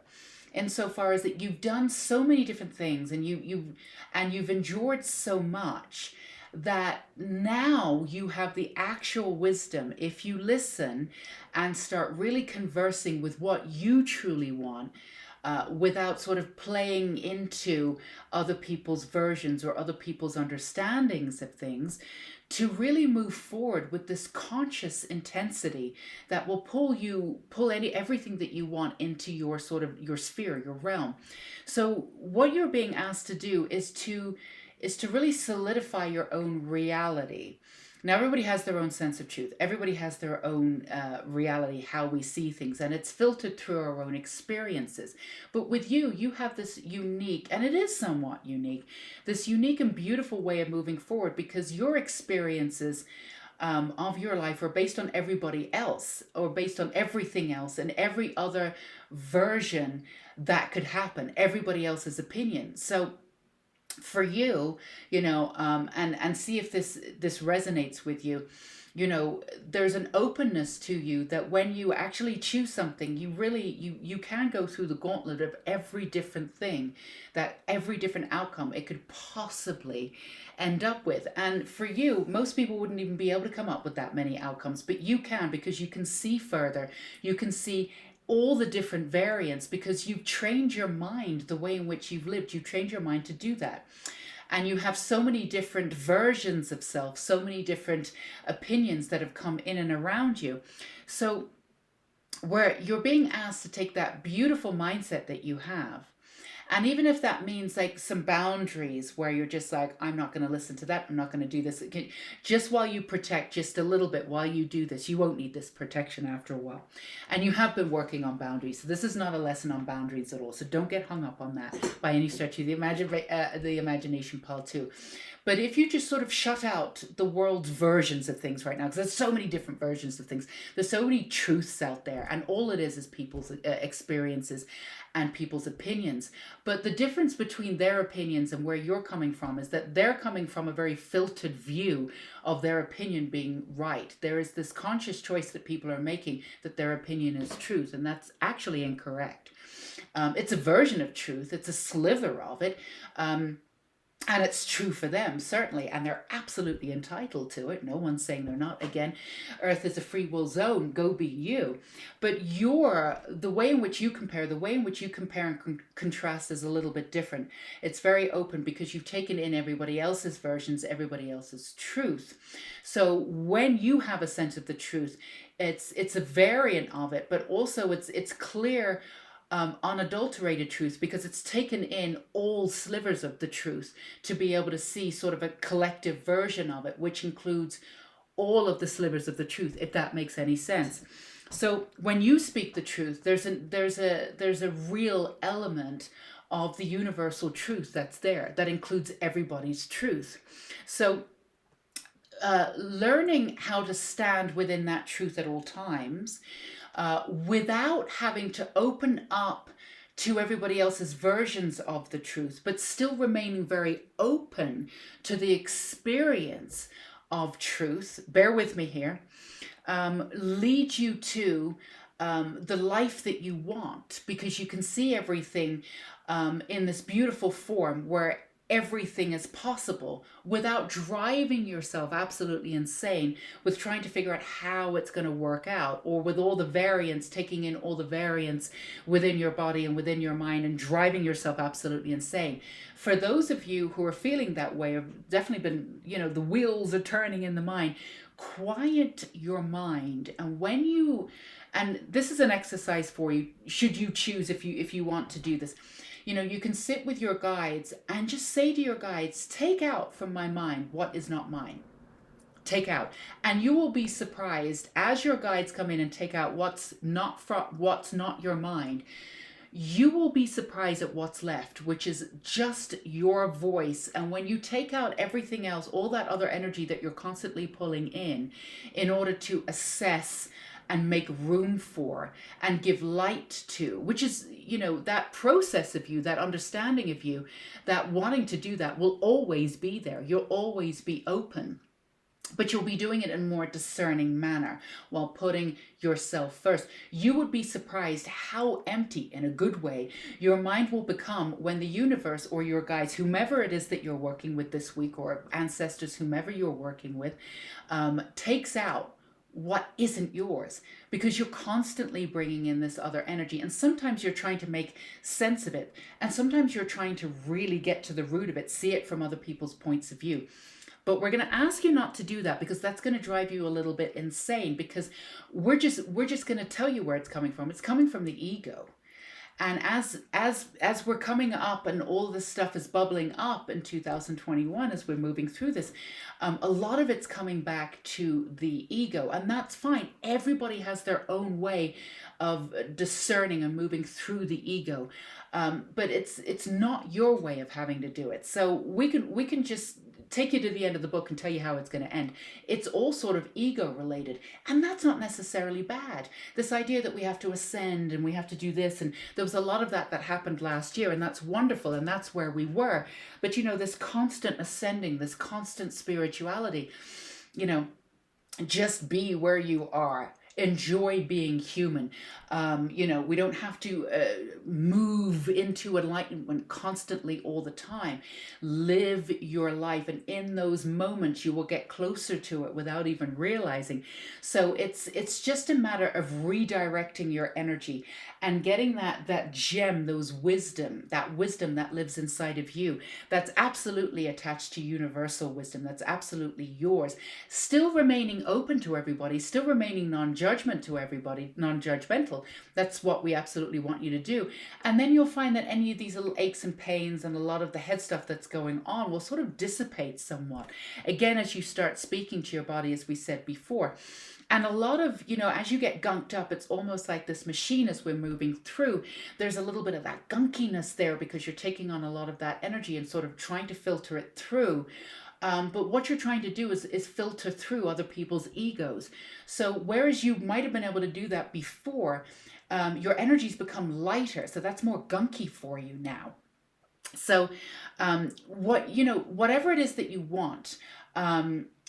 insofar as that you've done so many different things, and you've endured so much, that now you have the actual wisdom, if you listen and start really conversing with what you truly want, without sort of playing into other people's versions or other people's understandings of things, to really move forward with this conscious intensity that will pull everything that you want into your sort of your sphere, your realm. So what you're being asked to do is to really solidify your own reality. Now, everybody has their own sense of truth. Everybody has their own reality, how we see things, and it's filtered through our own experiences. But with you, you have this unique, and it is somewhat unique, this unique and beautiful way of moving forward, because your experiences of your life are based on everybody else, or based on everything else and every other version that could happen, everybody else's opinion. So for you, and see if this resonates with you. There's an openness to you that when you actually choose something, you can go through the gauntlet of every different thing, that every different outcome it could possibly end up with. And for you, most people wouldn't even be able to come up with that many outcomes, but you can, because you can see further. You can see all the different variants, because you've trained your mind the way in which you've lived. You've trained your mind to do that. And you have so many different versions of self, so many different opinions that have come in and around you. So where you're being asked to take that beautiful mindset that you have, and even if that means like some boundaries where you're just like, I'm not going to listen to that, I'm not going to do this. Just while you protect just a little bit, while you do this, you won't need this protection after a while. And you have been working on boundaries. So this is not a lesson on boundaries at all. So don't get hung up on that by any stretch of the imagination, part two. But if you just sort of shut out the world's versions of things right now, because there's so many different versions of things, there's so many truths out there, and all it is people's experiences and people's opinions. But the difference between their opinions and where you're coming from is that they're coming from a very filtered view of their opinion being right. There is this conscious choice that people are making that their opinion is truth, and that's actually incorrect. It's a version of truth. It's a sliver of it. And it's true for them, certainly, and they're absolutely entitled to it. No one's saying they're not. Again, Earth is a free will zone. Go be you. But the way in which you compare and contrast is a little bit different. It's very open, because you've taken in everybody else's versions, everybody else's truth. So when you have a sense of the truth, it's a variant of it, but also it's clear, unadulterated truth, because it's taken in all slivers of the truth to be able to see sort of a collective version of it, which includes all of the slivers of the truth, if that makes any sense. So when you speak the truth, there's a real element of the universal truth that's there, that includes everybody's truth. So learning how to stand within that truth at all times, without having to open up to everybody else's versions of the truth, but still remaining very open to the experience of truth, bear with me here, lead you to the life that you want, because you can see everything in this beautiful form where everything is possible, without driving yourself absolutely insane with trying to figure out how it's going to work out, or with all the variants, taking in all the variants within your body and within your mind, and driving yourself absolutely insane. For those of you who are feeling that way, have definitely been, the wheels are turning in the mind, quiet your mind. And this is an exercise for you, should you choose, if you want to do this. You can sit with your guides and just say to your guides, take out from my mind what is not mine. Take out. And you will be surprised as your guides come in and take out what's not your mind. You will be surprised at what's left, which is just your voice. And when you take out everything else, all that other energy that you're constantly pulling in order to assess and make room for and give light to, which is, that process of you, that understanding of you, that wanting to do that will always be there. You'll always be open. but you'll be doing it in a more discerning manner while putting yourself first. You would be surprised how empty, in a good way, your mind will become when the universe or your guides, whomever it is that you're working with this week, or ancestors, whomever you're working with, takes out what isn't yours, because you're constantly bringing in this other energy, and sometimes you're trying to make sense of it, and sometimes you're trying to really get to the root of it, see it from other people's points of view. But we're going to ask you not to do that, because that's going to drive you a little bit insane, because we're just going to tell you where it's coming from. It's coming from the ego. And as we're coming up and all this stuff is bubbling up in 2021, as we're moving through this, a lot of it's coming back to the ego, and that's fine. Everybody has their own way of discerning and moving through the ego, but it's not your way of having to do it. So we can just take you to the end of the book and tell you how it's going to end. It's all sort of ego related, and that's not necessarily bad. This idea that we have to ascend and we have to do this, and there was a lot of that happened last year, and that's wonderful, and that's where we were. But this constant ascending, this constant spirituality, just be where you are. Enjoy being human. We don't have to move into enlightenment constantly all the time. Live your life, and in those moments you will get closer to it without even realizing. So it's just a matter of redirecting your energy and getting that gem, that wisdom that lives inside of you, that's absolutely attached to universal wisdom, that's absolutely yours, still remaining open to everybody, still remaining non-judgment to everybody, non-judgmental. That's what we absolutely want you to do. And then you'll find that any of these little aches and pains and a lot of the head stuff that's going on will sort of dissipate somewhat. Again, as you start speaking to your body, as we said before. And a lot of, as you get gunked up, it's almost like this machine as we're moving through. There's a little bit of that gunkiness there, because you're taking on a lot of that energy and sort of trying to filter it through. But what you're trying to do is filter through other people's egos. So whereas you might have been able to do that before, your energy's become lighter. So that's more gunky for you now. So whatever it is that you want,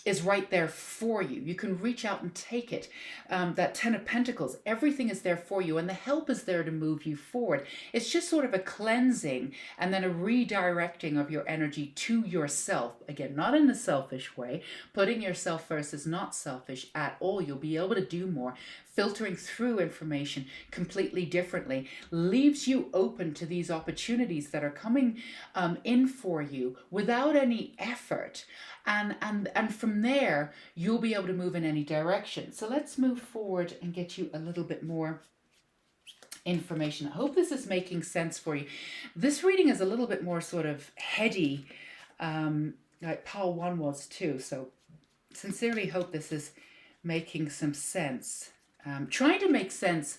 is right there for you. You can reach out and take it. That 10 of Pentacles, everything is there for you, and the help is there to move you forward. It's just sort of a cleansing and then a redirecting of your energy to yourself. Again, not in a selfish way. Putting yourself first is not selfish at all. You'll be able to do more. Filtering through information completely differently leaves you open to these opportunities that are coming in for you without any effort. And from there, you'll be able to move in any direction. So let's move forward and get you a little bit more information. I hope this is making sense for you. This reading is a little bit more sort of heady, like Pile 1 was too. So sincerely hope this is making some sense. Trying to make sense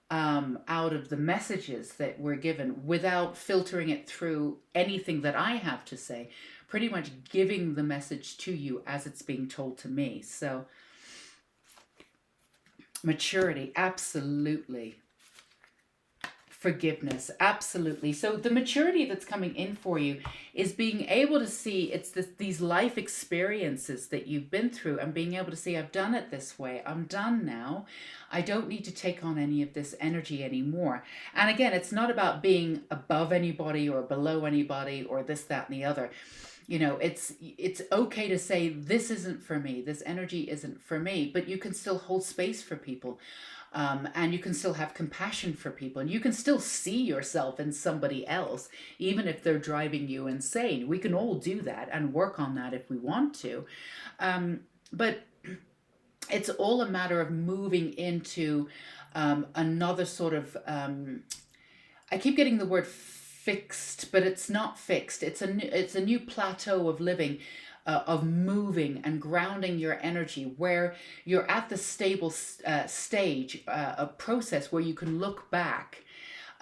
out of the messages that we're given without filtering it through anything that I have to say. Pretty much giving the message to you as it's being told to me. So maturity, absolutely. Forgiveness, absolutely. So the maturity that's coming in for you is being able to see these life experiences that you've been through, and being able to see, I've done it this way. I'm done now. I don't need to take on any of this energy anymore. And again, it's not about being above anybody or below anybody or this, that, and the other. It's okay to say, this isn't for me. This energy isn't for me. But you can still hold space for people. And you can still have compassion for people, and you can still see yourself in somebody else, even if they're driving you insane. We can all do that and work on that if we want to. But it's all a matter of moving into another sort of, I keep getting the word fixed, but it's not fixed. It's a new plateau of living, of moving and grounding your energy, where you're at the stable stage, a process where you can look back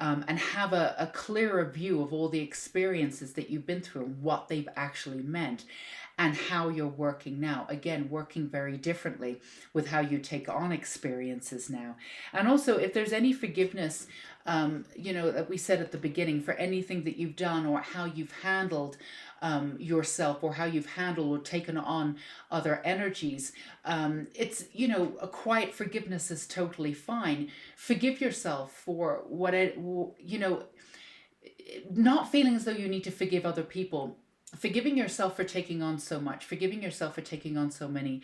and have a clearer view of all the experiences that you've been through and what they've actually meant. and how you're working now. Again, working very differently with how you take on experiences now. And also, if there's any forgiveness, that we said at the beginning, for anything that you've done or how you've handled yourself, or how you've handled or taken on other energies, it's, a quiet forgiveness is totally fine. Forgive yourself for what not feeling as though you need to forgive other people, forgiving yourself for taking on so much, forgiving yourself for taking on so many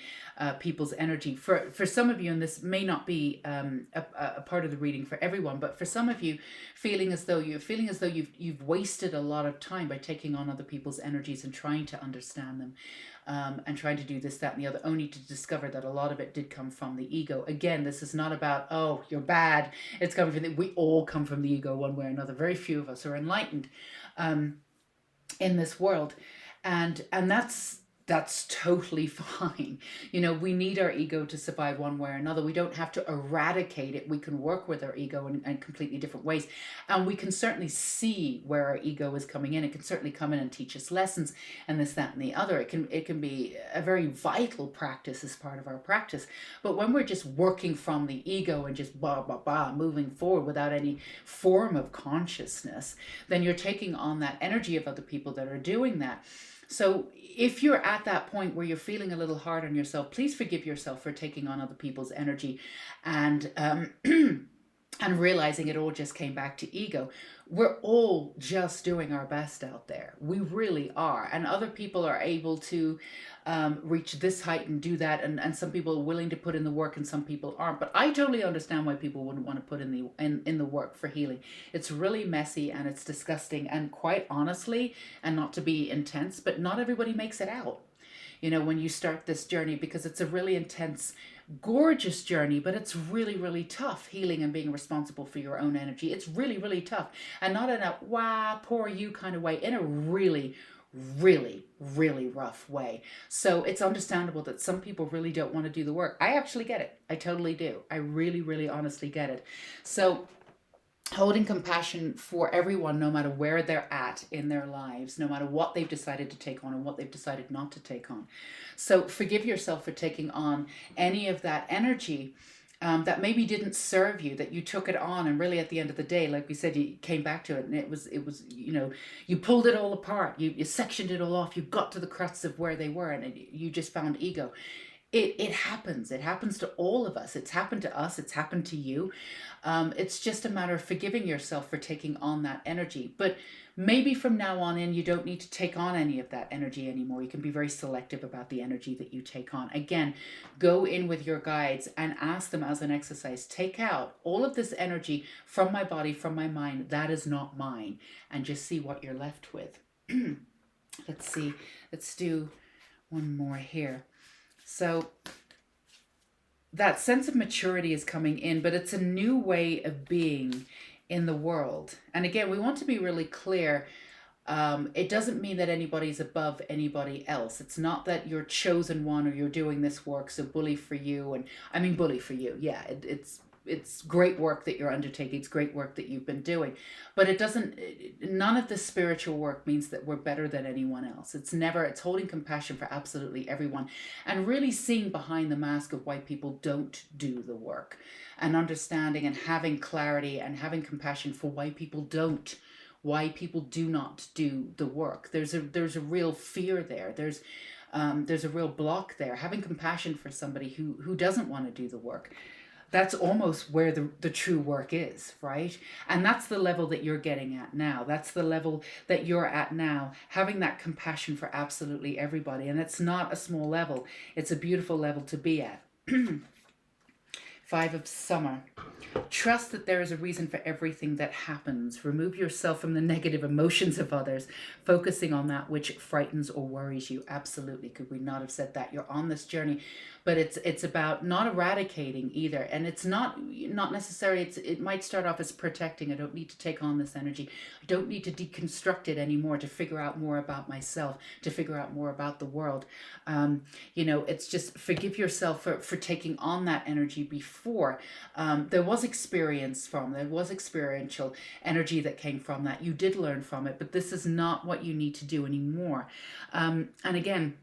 people's energy. For some of you, and this may not be a part of the reading for everyone, but for some of you, feeling as though you've wasted a lot of time by taking on other people's energies and trying to understand them. And trying to do this, that, and the other, only to discover that a lot of it did come from the ego. Again, this is not about, oh, you're bad. It's coming from we all come from the ego one way or another. Very few of us are enlightened in this world, and that's totally fine. We need our ego to survive one way or another. We don't have to eradicate it. We can work with our ego in completely different ways, and we can certainly see where our ego is coming in. It can certainly come in and teach us lessons, and this, that, and the other. It can be a very vital practice as part of our practice. But when we're just working from the ego and just moving forward without any form of consciousness, then you're taking on that energy of other people that are doing that. So if you're at that point where you're feeling a little hard on yourself, please forgive yourself for taking on other people's energy and and realizing it all just came back to ego. We're all just doing our best out there. We really are. And other people are able to reach this height and do that. And some people are willing to put in the work and some people aren't. But I totally understand why people wouldn't want to put in the work for healing. It's really messy and it's disgusting. And quite honestly, and not to be intense, but not everybody makes it out. When you start this journey, because it's a really intense, gorgeous journey, but it's really, really tough healing and being responsible for your own energy. It's really, really tough, and not in a poor you kind of way, in a really, really, really rough way. So it's understandable that some people really don't want to do the work. I actually get it. I totally do. I really, really honestly get it. So holding compassion for everyone, no matter where they're at in their lives, no matter what they've decided to take on and what they've decided not to take on. So forgive yourself for taking on any of that energy that maybe didn't serve you, that you took it on, and really at the end of the day, like we said, you came back to it, and it was you pulled it all apart, you sectioned it all off, you got to the crux of where they were, and you just found ego. It happens. It happens to all of us. It's happened to us. It's happened to you. It's just a matter of forgiving yourself for taking on that energy. But maybe from now on in, you don't need to take on any of that energy anymore. You can be very selective about the energy that you take on. Again, go in with your guides and ask them as an exercise, take out all of this energy from my body, from my mind. That is not mine. And just see what you're left with. Let's see. Let's do one more here. So that sense of maturity is coming in, but it's a new way of being in the world. And again, we want to be really clear. It doesn't mean that anybody's above anybody else. It's not that you're chosen one or you're doing this work, so bully for you. And I mean, bully for you. Yeah, it's great work that you're undertaking. It's great work that you've been doing. But none of the spiritual work means that we're better than anyone else. It's holding compassion for absolutely everyone and really seeing behind the mask of why people don't do the work, and understanding and having clarity and having compassion for why people do not do the work. There's a real fear there. There's a real block there. Having compassion for somebody who doesn't want to do the work. That's almost where the true work is, right? And that's the level that you're getting at now. That's the level that you're at now, having that compassion for absolutely everybody. And it's not a small level. It's a beautiful level to be at. Five of Summer. Trust that there is a reason for everything that happens. Remove yourself from the negative emotions of others, focusing on that which frightens or worries you. Absolutely. Could we not have said that? You're on this journey, but it's about not eradicating either. And it's not necessarily, it might start off as protecting. I don't need to take on this energy. I don't need to deconstruct it anymore to figure out more about myself, to figure out more about the world. It's just forgive yourself for taking on that energy before. There was experiential energy that came from that. You did learn from it, but this is not what you need to do anymore. And again,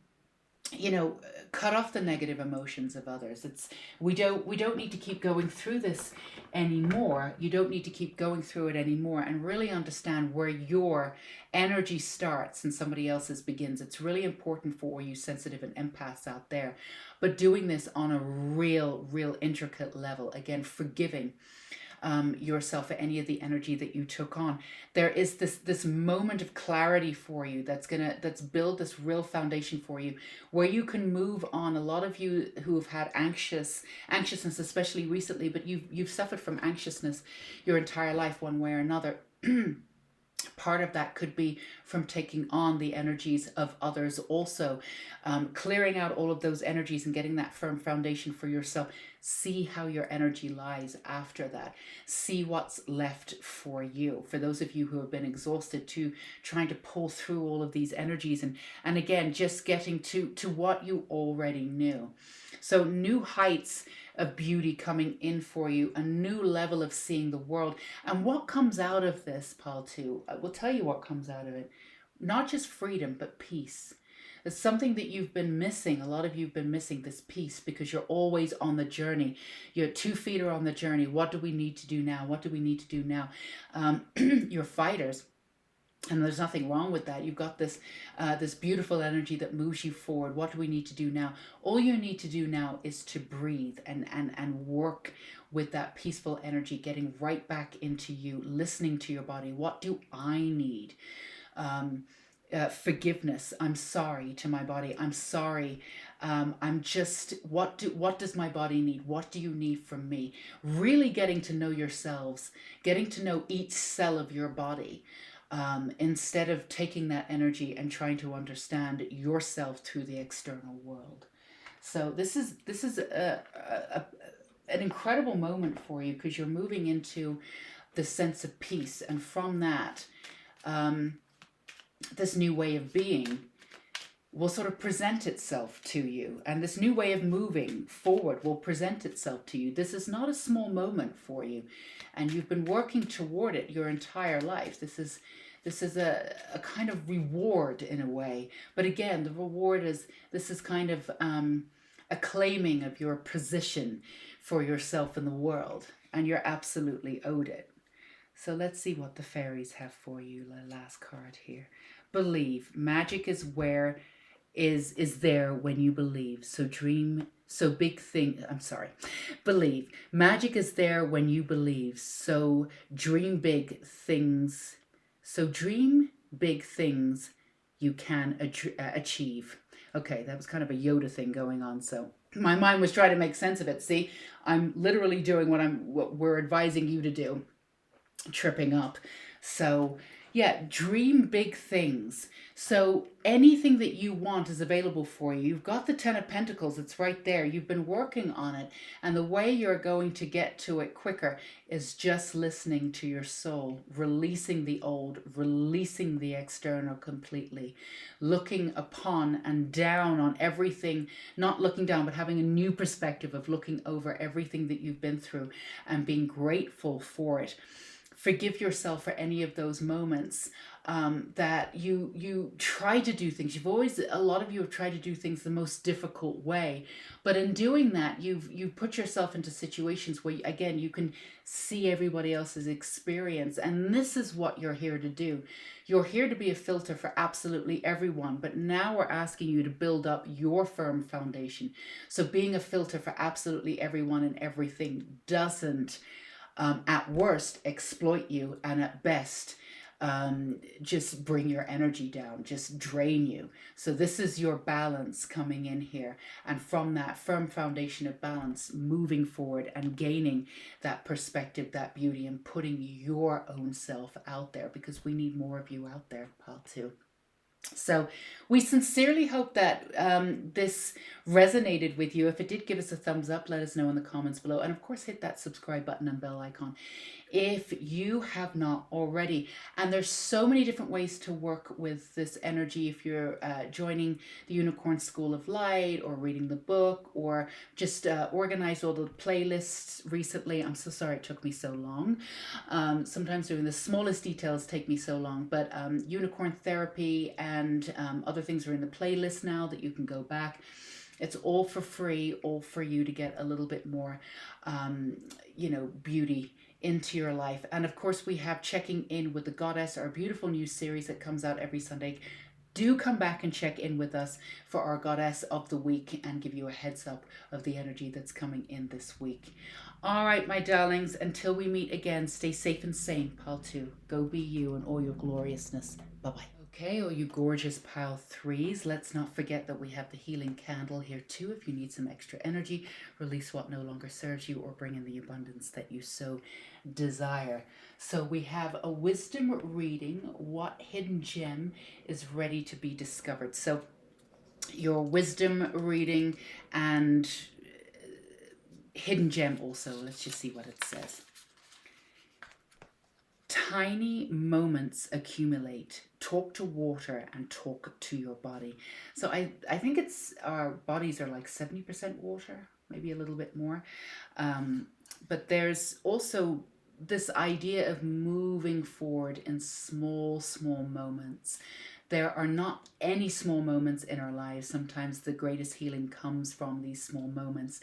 you know, cut off the negative emotions of others. It's we don't need to keep going through this anymore. You don't need to keep going through it anymore, and really understand where your energy starts and somebody else's begins. It's really important for you sensitive and empaths out there, but doing this on a real intricate level. Again, forgiving yourself for any of the energy that you took on. There is this moment of clarity for you that's build this real foundation for you, where you can move on. A lot of you who have had anxiousness, especially recently, but you've suffered from anxiousness your entire life, one way or another. Part of that could be from taking on the energies of others also, clearing out all of those energies and getting that firm foundation for yourself. See how your energy lies after that. See what's left for you. For those of you who have been exhausted to trying to pull through all of these energies, and again, just getting to what you already knew. So new heights of beauty coming in for you, a new level of seeing the world. And what comes out of this, Paul, too, I will tell you what comes out of it. Not just freedom, but peace. It's something that you've been missing. A lot of you have been missing this peace because you're always on the journey. Your 2 feet are on the journey. What do we need to do now? What do we need to do now? You're fighters. And there's nothing wrong with that. You've got this beautiful energy that moves you forward. What do we need to do now? All you need to do now is to breathe and work with that peaceful energy, getting right back into you, listening to your body. What do I need? Forgiveness. I'm sorry to my body. I'm sorry. I'm just, what does my body need? What do you need from me? Really getting to know yourselves, getting to know each cell of your body. Instead of taking that energy and trying to understand yourself through the external world. So this is an incredible moment for you, because you're moving into the sense of peace, and from that, this new way of being will sort of present itself to you, and this new way of moving forward will present itself to you. This is not a small moment for you, and you've been working toward it your entire life. This is a kind of reward in a way, but again, the reward is, this is kind of a claiming of your position for yourself in the world, and you're absolutely owed it. So let's see what the fairies have for you. The last card here. Believe. Magic is there when you believe. Believe. Magic is there when you believe. So dream big things. You can achieve. Okay, that was kind of a Yoda thing going on. So my mind was trying to make sense of it. See, I'm literally doing what we're advising you to do. Tripping up. So yeah, dream big things. So anything that you want is available for you. You've got the 10 of Pentacles. It's right there. You've been working on it. And the way you're going to get to it quicker is just listening to your soul, releasing the old, releasing the external completely, looking upon and down on everything, not looking down, but having a new perspective of looking over everything that you've been through and being grateful for it. Forgive yourself for any of those moments that you try to do things. A lot of you have tried to do things the most difficult way, but in doing that, you've put yourself into situations where, again, you can see everybody else's experience, and this is what you're here to do. You're here to be a filter for absolutely everyone, but now we're asking you to build up your firm foundation. So being a filter for absolutely everyone and everything doesn't, at worst, exploit you, and at best, just bring your energy down, just drain you. So this is your balance coming in here, and from that firm foundation of balance, moving forward and gaining that perspective, that beauty, and putting your own self out there, because we need more of you out there, pal, too. So we sincerely hope that this resonated with you. If it did, give us a thumbs up, let us know in the comments below. And of course, hit that subscribe button and bell icon if you have not already. And there's so many different ways to work with this energy. If you're joining the Unicorn School of Light, or reading the book, or just organized all the playlists recently. I'm so sorry it took me so long. Sometimes doing the smallest details take me so long, but unicorn therapy and other things are in the playlist now that you can go back. It's all for free, all for you to get a little bit more, beauty into your life. And of course, we have Checking In with the Goddess, our beautiful new series that comes out every Sunday. Do come back and check in with us for our Goddess of the Week and give you a heads up of the energy that's coming in this week. All right, my darlings, until we meet again, stay safe and sane, Pile 2. Go be you in all your gloriousness. Bye-bye. Okay, all you gorgeous Pile 3s, let's not forget that we have the healing candle here too. If you need some extra energy, release what no longer serves you, or bring in the abundance that you so desire. So we have a wisdom reading. What hidden gem is ready to be discovered? So your wisdom reading and hidden gem also. Let's just see what it says. Tiny moments accumulate. Talk to water and talk to your body. So I think it's our bodies are like 70% water, maybe a little bit more. But there's also this idea of moving forward in small moments. There are not any small moments in our lives. Sometimes the greatest healing comes from these small moments.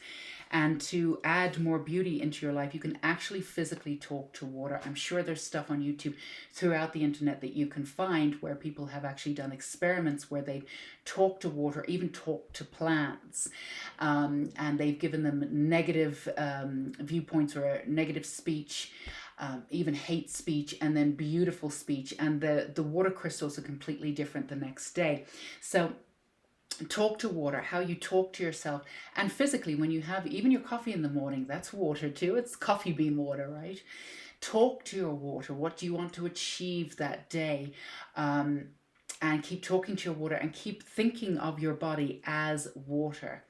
And to add more beauty into your life, you can actually physically talk to water. I'm sure there's stuff on YouTube throughout the internet that you can find where people have actually done experiments where they talk to water, even talk to plants. And they've given them negative viewpoints or negative speech, even hate speech, and then beautiful speech, and the water crystals are completely different the next day. So talk to water, how you talk to yourself, and physically when you have even your coffee in the morning, that's water too. It's coffee bean water, right? Talk to your water. What do you want to achieve that day? And keep talking to your water, and keep thinking of your body as water.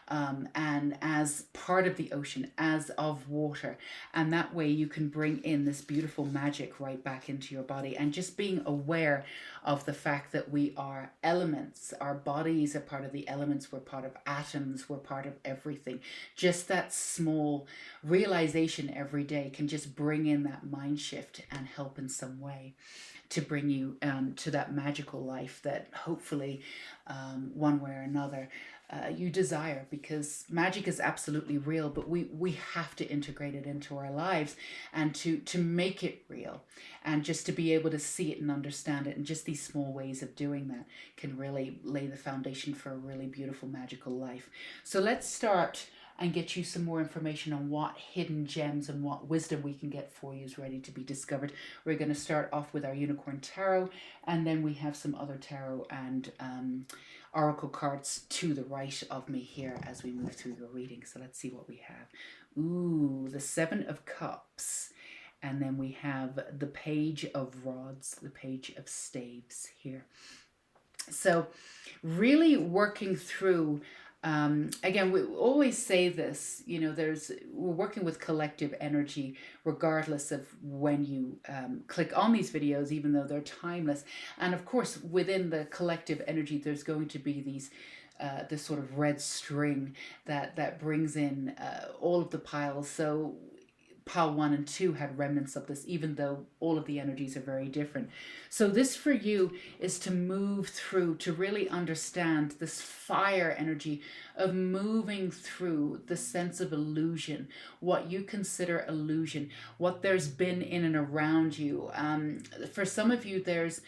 And as part of the ocean, as of water. And that way you can bring in this beautiful magic right back into your body. And just being aware of the fact that we are elements. Our bodies are part of the elements. We're part of atoms. We're part of everything. Just that small realization every day can just bring in that mind shift and help in some way to bring you to that magical life that hopefully one way or another you desire, because magic is absolutely real, but we have to integrate it into our lives and to make it real, and just to be able to see it and understand it. And just these small ways of doing that can really lay the foundation for a really beautiful magical life. So let's start and get you some more information on what hidden gems and what wisdom we can get for you is ready to be discovered. We're going to start off with our Unicorn Tarot, and then we have some other tarot and oracle cards to the right of me here as we move through your reading. So let's see what we have. Ooh, the Seven of Cups. And then we have the Page of Rods, the Page of Staves here. So really working through, again, we always say this, we're working with collective energy regardless of when you click on these videos, even though they're timeless. And of course, within the collective energy, there's going to be these this sort of red string that brings in all of the piles. So Pile 1 and 2 had remnants of this, even though all of the energies are very different. So this for you is to move through, to really understand this fire energy of moving through the sense of illusion, what you consider illusion, what there's been in and around you. For some of you, there's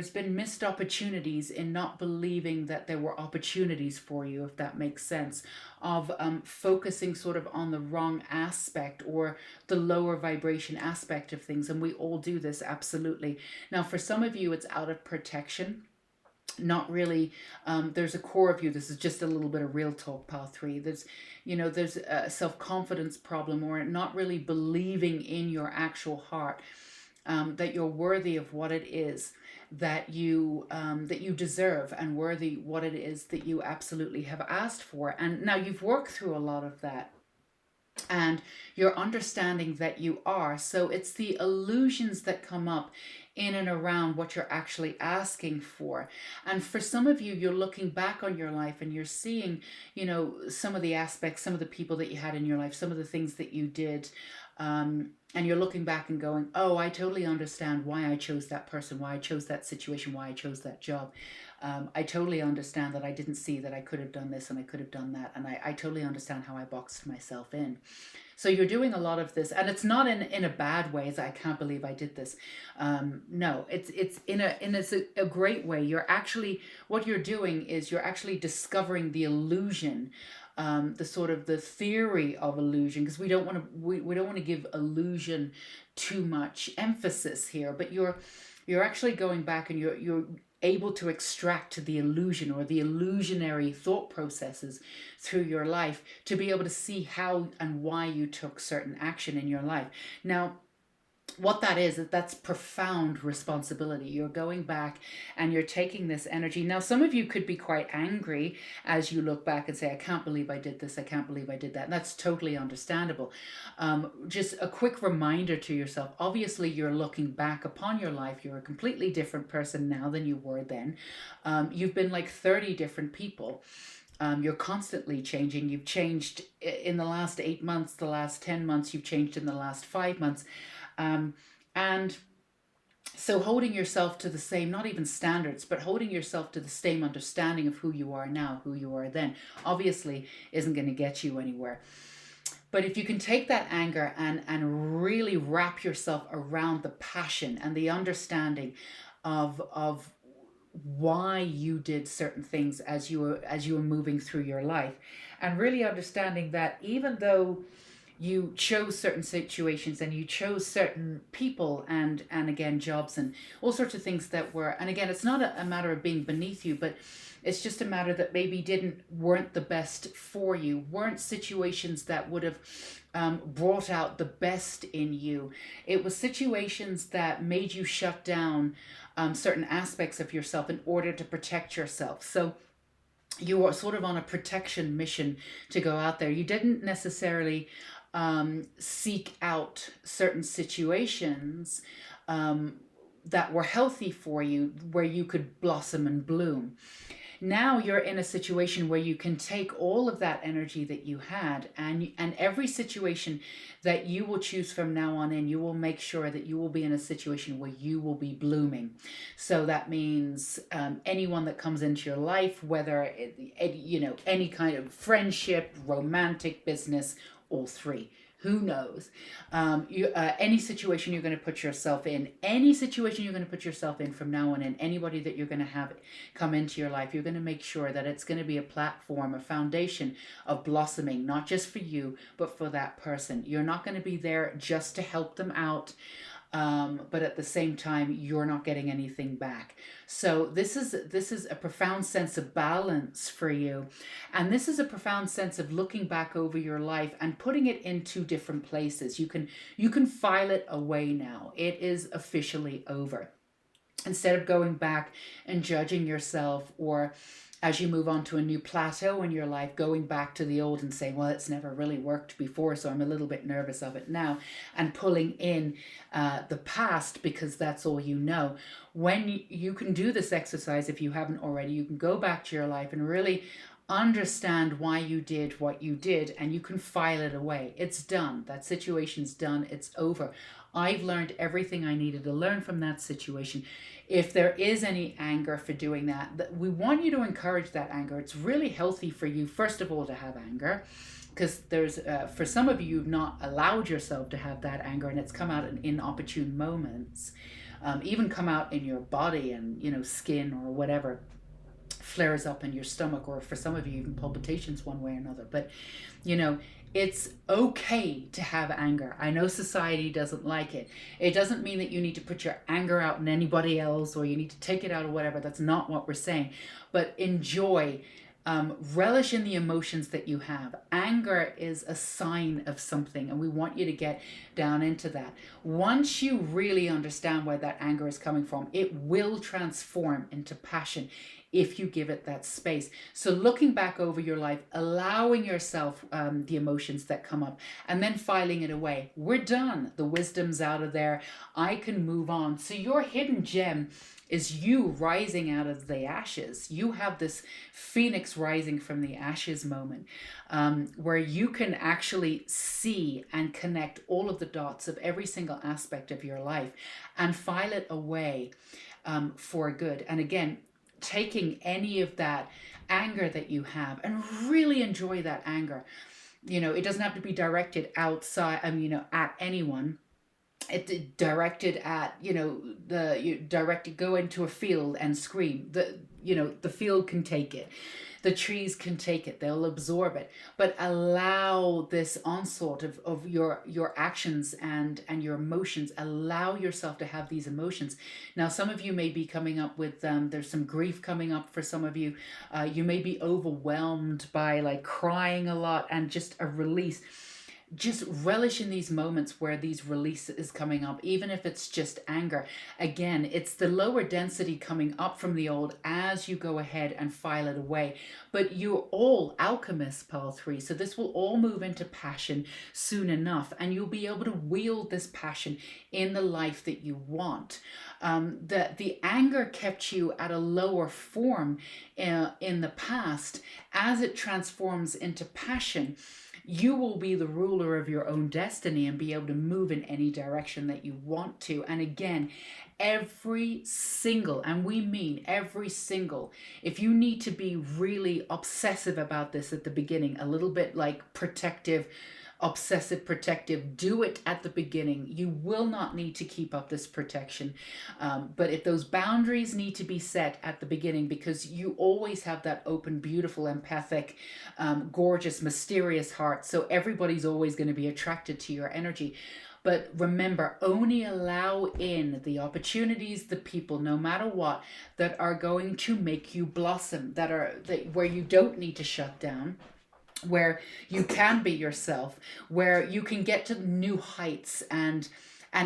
been missed opportunities in not believing that there were opportunities for you, if that makes sense, of focusing sort of on the wrong aspect or the lower vibration aspect of things. And we all do this, absolutely. Now, for some of you, it's out of protection. Not really. There's a core of you. This is just a little bit of real talk, Pile 3. There's a self-confidence problem, or not really believing in your actual heart. That you're worthy of what it is that you deserve and worthy what it is that you absolutely have asked for. And now you've worked through a lot of that, and you're understanding that you are. So it's the illusions that come up in and around what you're actually asking for. And for some of you, you're looking back on your life and you're seeing, some of the aspects, some of the people that you had in your life, some of the things that you did. And you're looking back and going, oh, I totally understand why I chose that person, why I chose that situation, why I chose that job. I totally understand that I didn't see that I could have done this and I could have done that. And I totally understand how I boxed myself in. So you're doing a lot of this, and it's not in a bad way, as I can't believe I did this. No, it's in a great way. You're actually, what you're doing is you're actually discovering the illusion, the sort of the theory of illusion, because we don't want to give illusion too much emphasis here, but you're actually going back and you're able to extract the illusion or the illusionary thought processes through your life to be able to see how and why you took certain action in your life. Now, what that is, that's profound responsibility. You're going back and you're taking this energy. Now, some of you could be quite angry as you look back and say, I can't believe I did this. I can't believe I did that. And that's totally understandable. Just a quick reminder to yourself, obviously you're looking back upon your life. You're a completely different person now than you were then. You've been like 30 different people. You're constantly changing. You've changed in the last 8 months, the last 10 months, you've changed in the last 5 months. And so holding yourself to the same, not even standards, but holding yourself to the same understanding of who you are now, who you are then, obviously isn't going to get you anywhere. But if you can take that anger and really wrap yourself around the passion and the understanding of why you did certain things as you were moving through your life, and really understanding that even though you chose certain situations and you chose certain people and again jobs and all sorts of things that were, and again it's not a matter of being beneath you, but it's just a matter that maybe weren't the best for you, weren't situations that would have brought out the best in you. It was situations that made you shut down certain aspects of yourself in order to protect yourself. So you were sort of on a protection mission to go out there. You didn't necessarily seek out certain situations that were healthy for you, where you could blossom and bloom. Now you're in a situation where you can take all of that energy that you had, and every situation that you will choose from now on in, you will make sure that you will be in a situation where you will be blooming. So that means anyone that comes into your life, whether any kind of friendship, romantic, business, all three. Who knows? Any situation you're going to put yourself in, from now on in, anybody that you're going to have come into your life, you're going to make sure that it's going to be a platform, a foundation of blossoming, not just for you, but for that person. You're not going to be there just to help them out. But at the same time, you're not getting anything back. So this is a profound sense of balance for you. And this is a profound sense of looking back over your life and putting it in two different places. You can file it away now. It is officially over. Instead of going back and judging yourself, or as you move on to a new plateau in your life, going back to the old and saying, well, it's never really worked before, so I'm a little bit nervous of it now, and pulling in the past because that's all you know. When you can do this exercise, if you haven't already, you can go back to your life and really understand why you did what you did, and you can file it away. It's done. That situation's done. It's over. I've learned everything I needed to learn from that situation. If there is any anger for doing that, we want you to encourage that anger. It's really healthy for you, first of all, to have anger, because there's for some of you, you've not allowed yourself to have that anger, and it's come out in inopportune moments, even come out in your body and skin or whatever flares up in your stomach, or for some of you even palpitations one way or another. But it's okay to have anger. I know society doesn't like it. It doesn't mean that you need to put your anger out on anybody else, or you need to take it out or whatever. That's not what we're saying. But enjoy Relish in the emotions that you have. Anger is a sign of something, and we want you to get down into that. Once you really understand where that anger is coming from, it will transform into passion if you give it that space. So looking back over your life, allowing yourself the emotions that come up, and then filing it away. We're done. The wisdom's out of there. I can move on. So your hidden gem is you rising out of the ashes. You have this phoenix rising from the ashes moment, where you can actually see and connect all of the dots of every single aspect of your life and file it away for good. And again, taking any of that anger that you have and really enjoy that anger. It doesn't have to be directed outside, at anyone. It directed at, you directed, go into a field and scream. The field can take it. The trees can take it. They'll absorb it. But allow this onslaught of your actions and your emotions. Allow yourself to have these emotions. Now, some of you may be coming up with, there's some grief coming up for some of you. You may be overwhelmed by like crying a lot and just a release. Just relish in these moments where these release is coming up, even if it's just anger. Again, it's the lower density coming up from the old as you go ahead and file it away. But you're all alchemists, Pile 3. So this will all move into passion soon enough, and you'll be able to wield this passion in the life that you want. The anger kept you at a lower form in the past. As it transforms into passion, you will be the ruler of your own destiny and be able to move in any direction that you want to. And again, every single, and we mean every single, if you need to be really obsessive about this at the beginning, a little bit like protective, obsessive protective, do it at the beginning. You will not need to keep up this protection, but if those boundaries need to be set at the beginning, because you always have that open, beautiful, empathic, gorgeous, mysterious heart, so everybody's always going to be attracted to your energy. But remember, only allow in the opportunities, the people, no matter what, that are going to make you blossom, where you don't need to shut down, where you can be yourself, where you can get to new heights and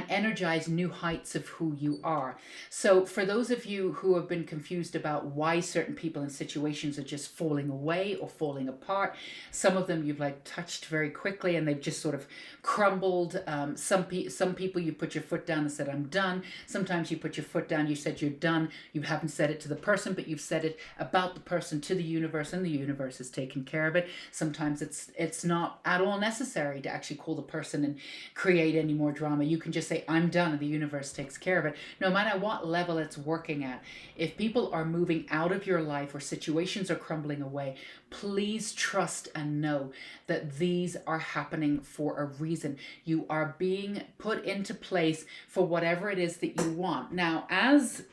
energize new heights of who you are. So for those of you who have been confused about why certain people and situations are just falling away or falling apart, some of them you've like touched very quickly and they've just sort of crumbled. Some people you put your foot down and said, I'm done. Sometimes you put your foot down, you said you're done. You haven't said it to the person, but you've said it about the person to the universe, and the universe has taken care of it. Sometimes it's not at all necessary to actually call the person and create any more drama. You can just say, I'm done, and the universe takes care of it, no matter what level it's working at. If people are moving out of your life or situations are crumbling away, please trust and know that these are happening for a reason. You are being put into place for whatever it is that you want. Now, as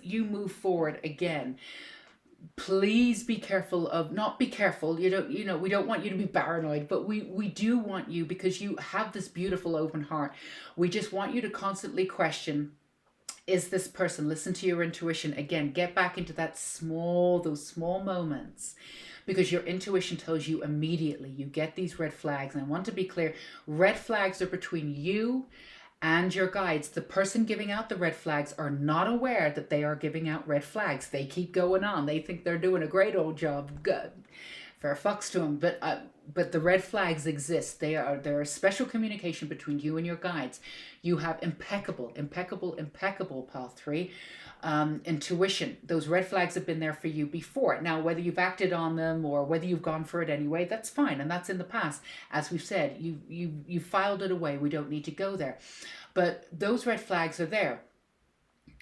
you move forward again, please be careful of, not be careful, we don't want you to be paranoid, but we do want you, because you have this beautiful open heart, we just want you to constantly question, is this person, listen to your intuition again, get back into those small moments, because your intuition tells you immediately. You get these red flags, and I want to be clear, red flags are between you and your guides. The person giving out the red flags are not aware that they are giving out red flags. They keep going on. They think they're doing a great old job. Good. Fair fucks to them. But the red flags exist. There are special communication between you and your guides. You have impeccable path 3. Intuition. Those red flags have been there for you before. Now, whether you've acted on them or whether you've gone for it anyway, that's fine, and that's in the past. As we've said, you filed it away. We don't need to go there. But those red flags are there.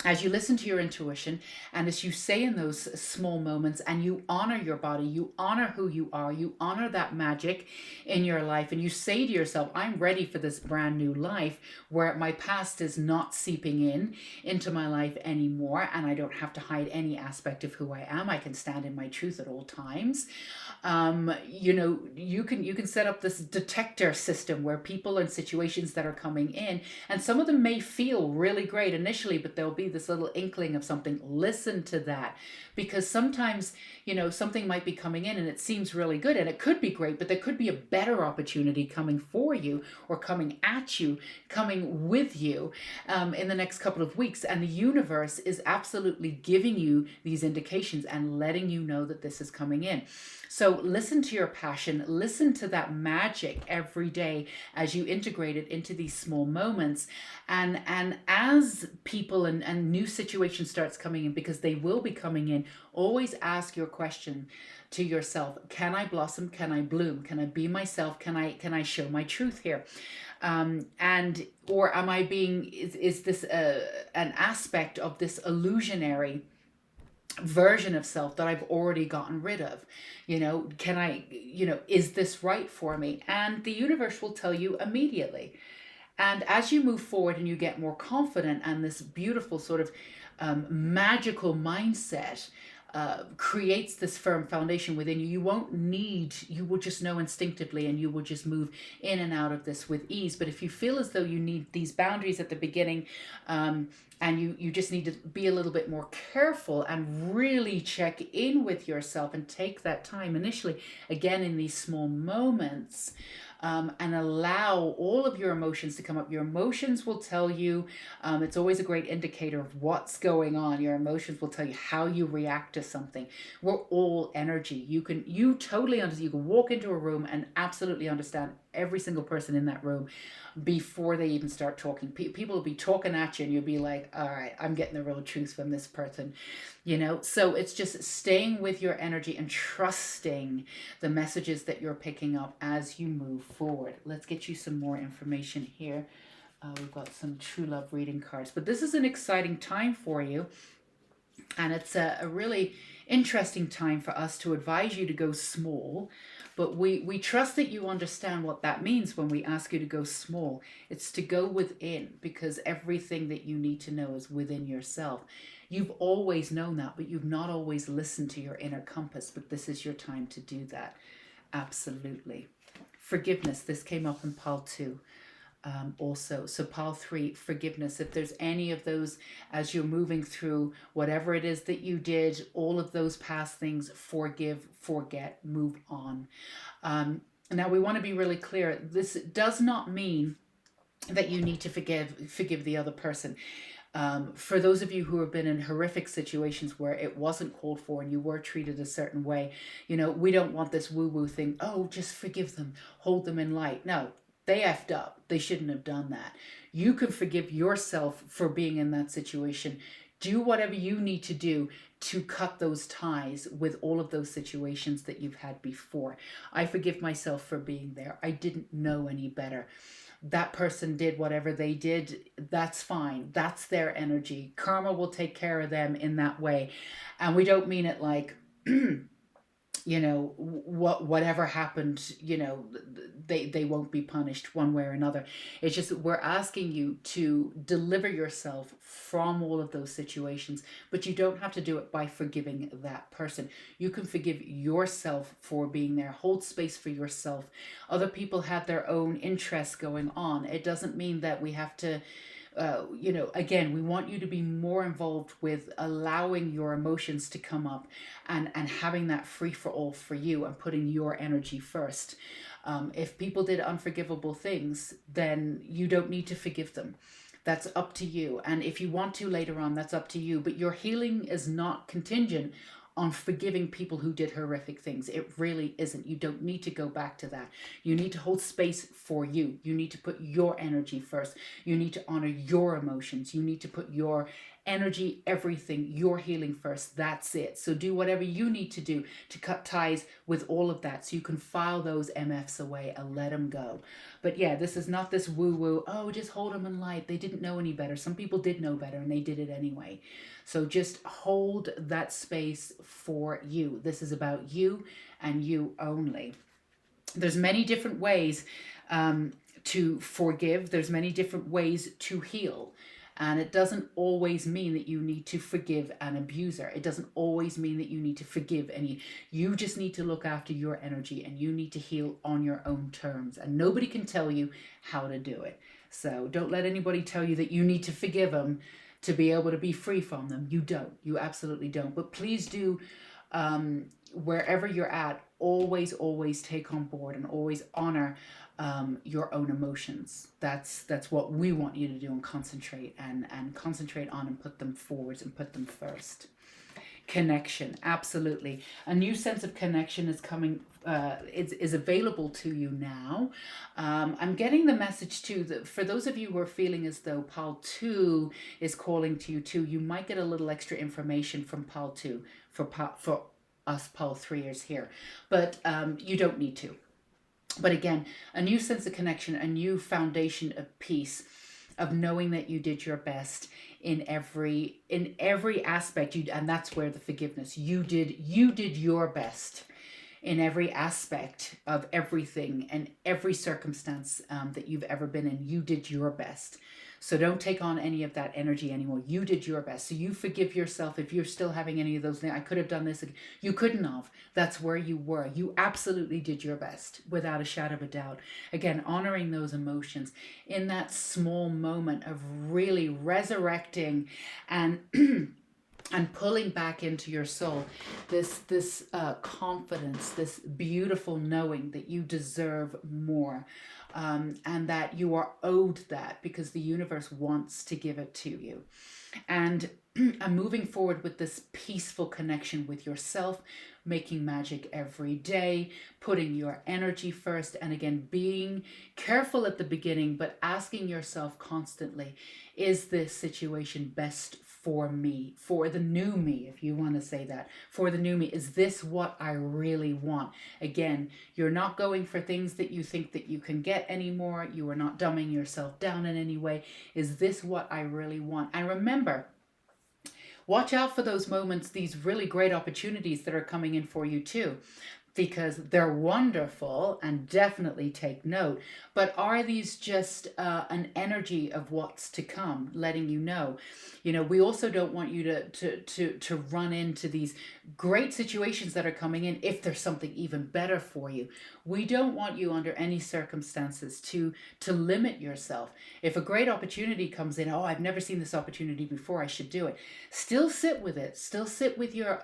As you listen to your intuition, and as you say in those small moments, and you honor your body, you honor who you are, you honor that magic in your life, and you say to yourself, I'm ready for this brand new life where my past is not seeping into my life anymore, and I don't have to hide any aspect of who I am. I can stand in my truth at all times. You can set up this detector system where people and situations that are coming in, and some of them may feel really great initially, but there'll be you this little inkling of something, listen to that. Because sometimes, something might be coming in and it seems really good and it could be great, but there could be a better opportunity coming for you or coming at you, coming with you in the next couple of weeks. And the universe is absolutely giving you these indications and letting you know that this is coming in. So listen to your passion, listen to that magic every day as you integrate it into these small moments. And as people and new situations starts coming in, because they will be coming in, always ask your question to yourself: can I blossom? Can I bloom? Can I be myself? Can I show my truth here? And or am I being, is this an aspect of this illusionary version of self that I've already gotten rid of? Can I, is this right for me? And the universe will tell you immediately. And as you move forward and you get more confident, and this beautiful sort of magical mindset creates this firm foundation within you, you will just know instinctively, and you will just move in and out of this with ease. But if you feel as though you need these boundaries at the beginning, and you just need to be a little bit more careful and really check in with yourself and take that time initially, again, in these small moments, and allow all of your emotions to come up. Your emotions will tell you, it's always a great indicator of what's going on. Your emotions will tell you how you react to something. We're all energy. You totally understand. You can walk into a room and absolutely understand every single person in that room before they even start talking. People will be talking at you and you'll be like, all right, I'm getting the real truth from this person. So it's just staying with your energy and trusting the messages that you're picking up as you move forward. Let's get you some more information here. We've got some true love reading cards, but this is an exciting time for you. And it's a really interesting time for us to advise you to go small. But we trust that you understand what that means when we ask you to go small. It's to go within, because everything that you need to know is within yourself. You've always known that, but you've not always listened to your inner compass. But this is your time to do that. Absolutely. Forgiveness. This came up in pile 2. Also, so pile 3, forgiveness. If there's any of those, as you're moving through whatever it is that you did, all of those past things, forgive, forget, move on. Now we want to be really clear. This does not mean that you need to forgive the other person. For those of you who have been in horrific situations where it wasn't called for and you were treated a certain way, we don't want this woo-woo thing. Oh, just forgive them, hold them in light. No. They effed up. They shouldn't have done that. You can forgive yourself for being in that situation. Do whatever you need to do to cut those ties with all of those situations that you've had before. I forgive myself for being there. I didn't know any better. That person did whatever they did. That's fine. That's their energy. Karma will take care of them in that way. And we don't mean it like... whatever happened, they won't be punished one way or another. It's just we're asking you to deliver yourself from all of those situations, but you don't have to do it by forgiving that person. You can forgive yourself for being there. Hold space for yourself. Other people have their own interests going on. It doesn't mean that we have to again, we want you to be more involved with allowing your emotions to come up and having that free for all for you and putting your energy first. If people did unforgivable things, then you don't need to forgive them. That's up to you. And if you want to later on, that's up to you. But your healing is not contingent on forgiving people who did horrific things. It really isn't. You don't need to go back to that. You need to hold space for you. You need to put your energy first. You need to honor your emotions. You need to put your energy, everything, your healing first. That's it. So do whatever you need to do to cut ties with all of that so you can file those MFs away and let them go. But yeah, this is not this woo-woo, oh, just hold them in light. They didn't know any better. Some people did know better and they did it anyway. So just hold that space for you. This is about you and you only. There's many different ways to forgive. There's many different ways to heal. And it doesn't always mean that you need to forgive an abuser. It doesn't always mean that you need to forgive any. You just need to look after your energy and you need to heal on your own terms. And nobody can tell you how to do it. So don't let anybody tell you that you need to forgive them. to be able to be free from them. You don't. You absolutely don't. But please do, wherever you're at, always take on board and always honor your own emotions. That's what we want you to do, and concentrate on and put them forwards and put them first. Connection, absolutely. A new sense of connection is coming, is available to you now. I'm getting the message too that for those of you who are feeling as though Pal 2 is calling to you too, you might get a little extra information from Pal 2 for us Pal 3ers here, but you don't need to. But again, a new sense of connection, a new foundation of peace, of knowing that you did your best in every aspect. And that's where the forgiveness, you did your best in every aspect of everything and every circumstance that you've ever been in. You did your best. So don't take on any of that energy anymore. You did your best. So you forgive yourself if you're still having any of those things. I could have done this. You couldn't have. That's where you were. You absolutely did your best without a shadow of a doubt. Again, honoring those emotions in that small moment of really resurrecting and and pulling back into your soul this confidence, this beautiful knowing that you deserve more, and that you are owed that because the universe wants to give it to you. And I'm moving forward with this peaceful connection with yourself, making magic every day, putting your energy first, and again, being careful at the beginning, but asking yourself constantly, is this situation best for me, for the new me, if you want to say that, for the new me? Is this what I really want? Again, you're not going for things that you think that you can get anymore. You are not dumbing yourself down in any way. Is this what I really want? And remember, watch out for those moments, these really great opportunities that are coming in for you too, because they're wonderful, and definitely take note. But are these just an energy of what's to come, letting you know? You know, we also don't want you to run into these great situations that are coming in if there's something even better for you. We don't want you under any circumstances to limit yourself. If a great opportunity comes in, oh, I've never seen this opportunity before, I should do it. Still sit with it. Still sit with your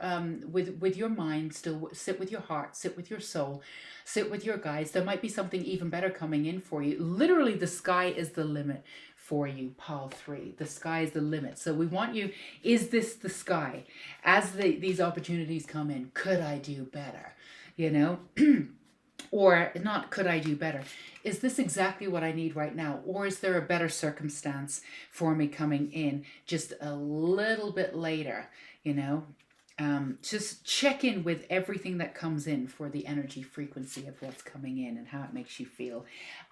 with your mind. Still sit with your heart. Sit with your soul. Sit with your guides. There might be something even better coming in for you. Literally, the sky is the limit for you, Pal 3. The sky is the limit. So we want you, is this the sky? As these opportunities come in, could I do better? You know? Or not, could I do better? Is this exactly what I need right now? Or is there a better circumstance for me coming in just a little bit later, you know? Just check in with everything that comes in for the energy frequency of what's coming in and how it makes you feel.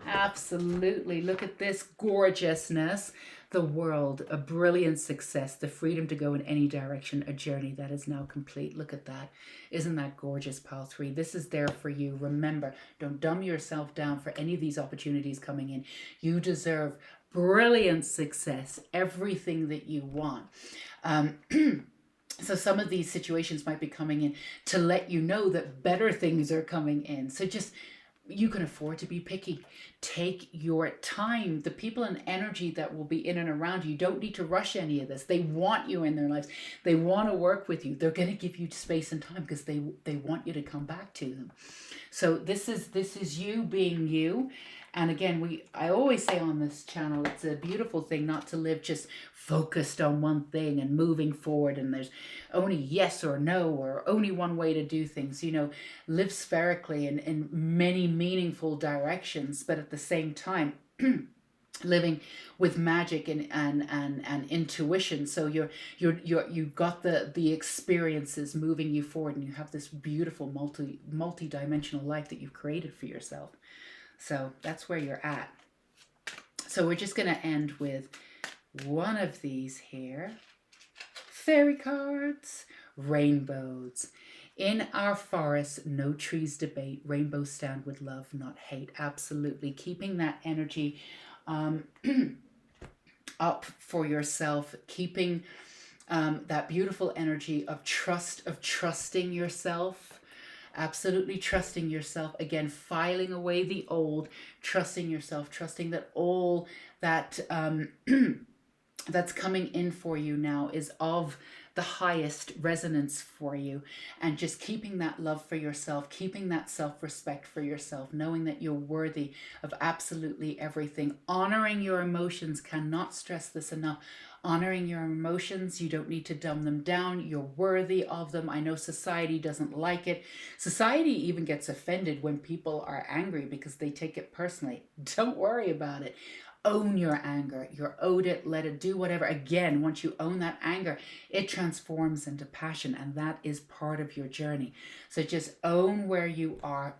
Absolutely. Look at this gorgeousness. The world, a brilliant success, the freedom to go in any direction, a journey that is now complete. Look at that. Isn't that gorgeous, Pal 3? This is there for you. Remember, don't dumb yourself down for any of these opportunities coming in. You deserve brilliant success, everything that you want. So some of these situations might be coming in to let you know that better things are coming in. So just, you can afford to be picky. Take your time. The people and energy that will be in and around you don't need to rush any of this. They want you in their lives. They want to work with you. They're going to give you space and time because they want you to come back to them. So this is you being you. And again, I always say on this channel, it's a beautiful thing not to live just focused on one thing and moving forward, and there's only yes or no or only one way to do things. You know, live spherically in many meaningful directions, but at the same time living with magic and intuition. So you've got the experiences moving you forward, and you have this beautiful multi-dimensional life that you've created for yourself. So that's where you're at. So we're just going to end with one of these here. Fairy cards, rainbows. In our forest, no trees debate. Rainbows stand with love, not hate. Absolutely. Keeping that energy up for yourself. Keeping that beautiful energy of trust, of trusting yourself. Absolutely trusting yourself. Again, filing away the old, trusting yourself, trusting that all that that's coming in for you now is of the highest resonance for you. And just keeping that love for yourself, keeping that self-respect for yourself, knowing that you're worthy of absolutely everything. Honoring your emotions, cannot stress this enough. Honoring your emotions, you don't need to dumb them down. You're worthy of them. I know society doesn't like it. Society even gets offended when people are angry because they take it personally. Don't worry about it. Own your anger. You're owed it. Let it do whatever. Again, once you own that anger, it transforms into passion, and that is part of your journey. So just own where you are.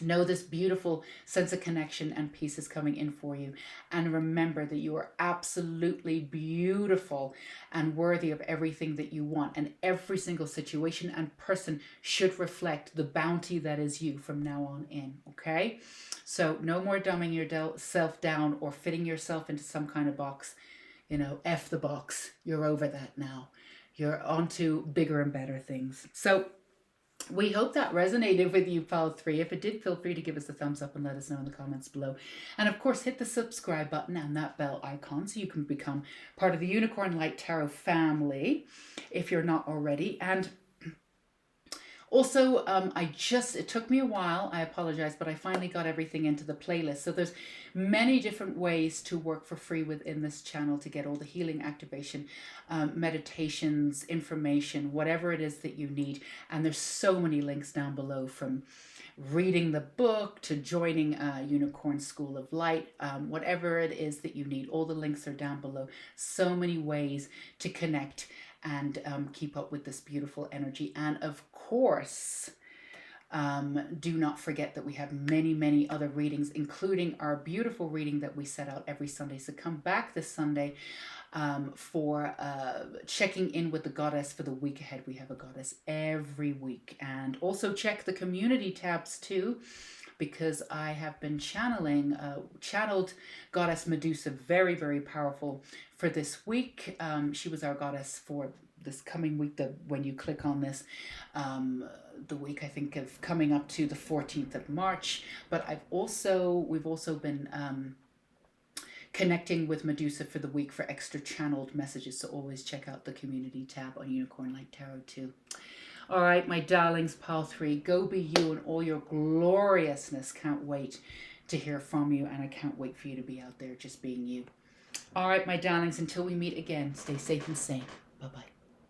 Know this beautiful sense of connection and peace is coming in for you. And remember that you are absolutely beautiful and worthy of everything that you want. And every single situation and person should reflect the bounty that is you from now on in. Okay? So no more dumbing yourself down or fitting yourself into some kind of box. You know, F the box. You're over that now. You're on to bigger and better things. So we hope that resonated with you, Pile 3. If it did, feel free to give us a thumbs up and let us know in the comments below. And of course, hit the subscribe button and that bell icon so you can become part of the Unicorn Light Tarot family if you're not already. And also, it took me a while, I apologize, but I finally got everything into the playlist. So there's many different ways to work for free within this channel to get all the healing, activation, meditations, information, whatever it is that you need. And there's so many links down below, from reading the book to joining Unicorn School of Light, whatever it is that you need. All the links are down below. So many ways to connect and keep up with this beautiful energy. And of course, do not forget that we have many other readings, including our beautiful reading that we set out every Sunday. So come back this Sunday for checking in with the goddess for the week ahead. We have a goddess every week. And also check the community tabs too, because I have been channeled Goddess Medusa, very powerful for this week. She was our goddess for this coming week, when you click on this, the week I think of coming up to the 14th of March. But we've also been connecting with Medusa for the week for extra channeled messages. So always check out the community tab on Unicorn Light Tarot too. All right, my darlings, Pile 3, go be you in all your gloriousness. Can't wait to hear from you, and I can't wait for you to be out there just being you. All right, my darlings, until we meet again, stay safe and sane. Bye-bye.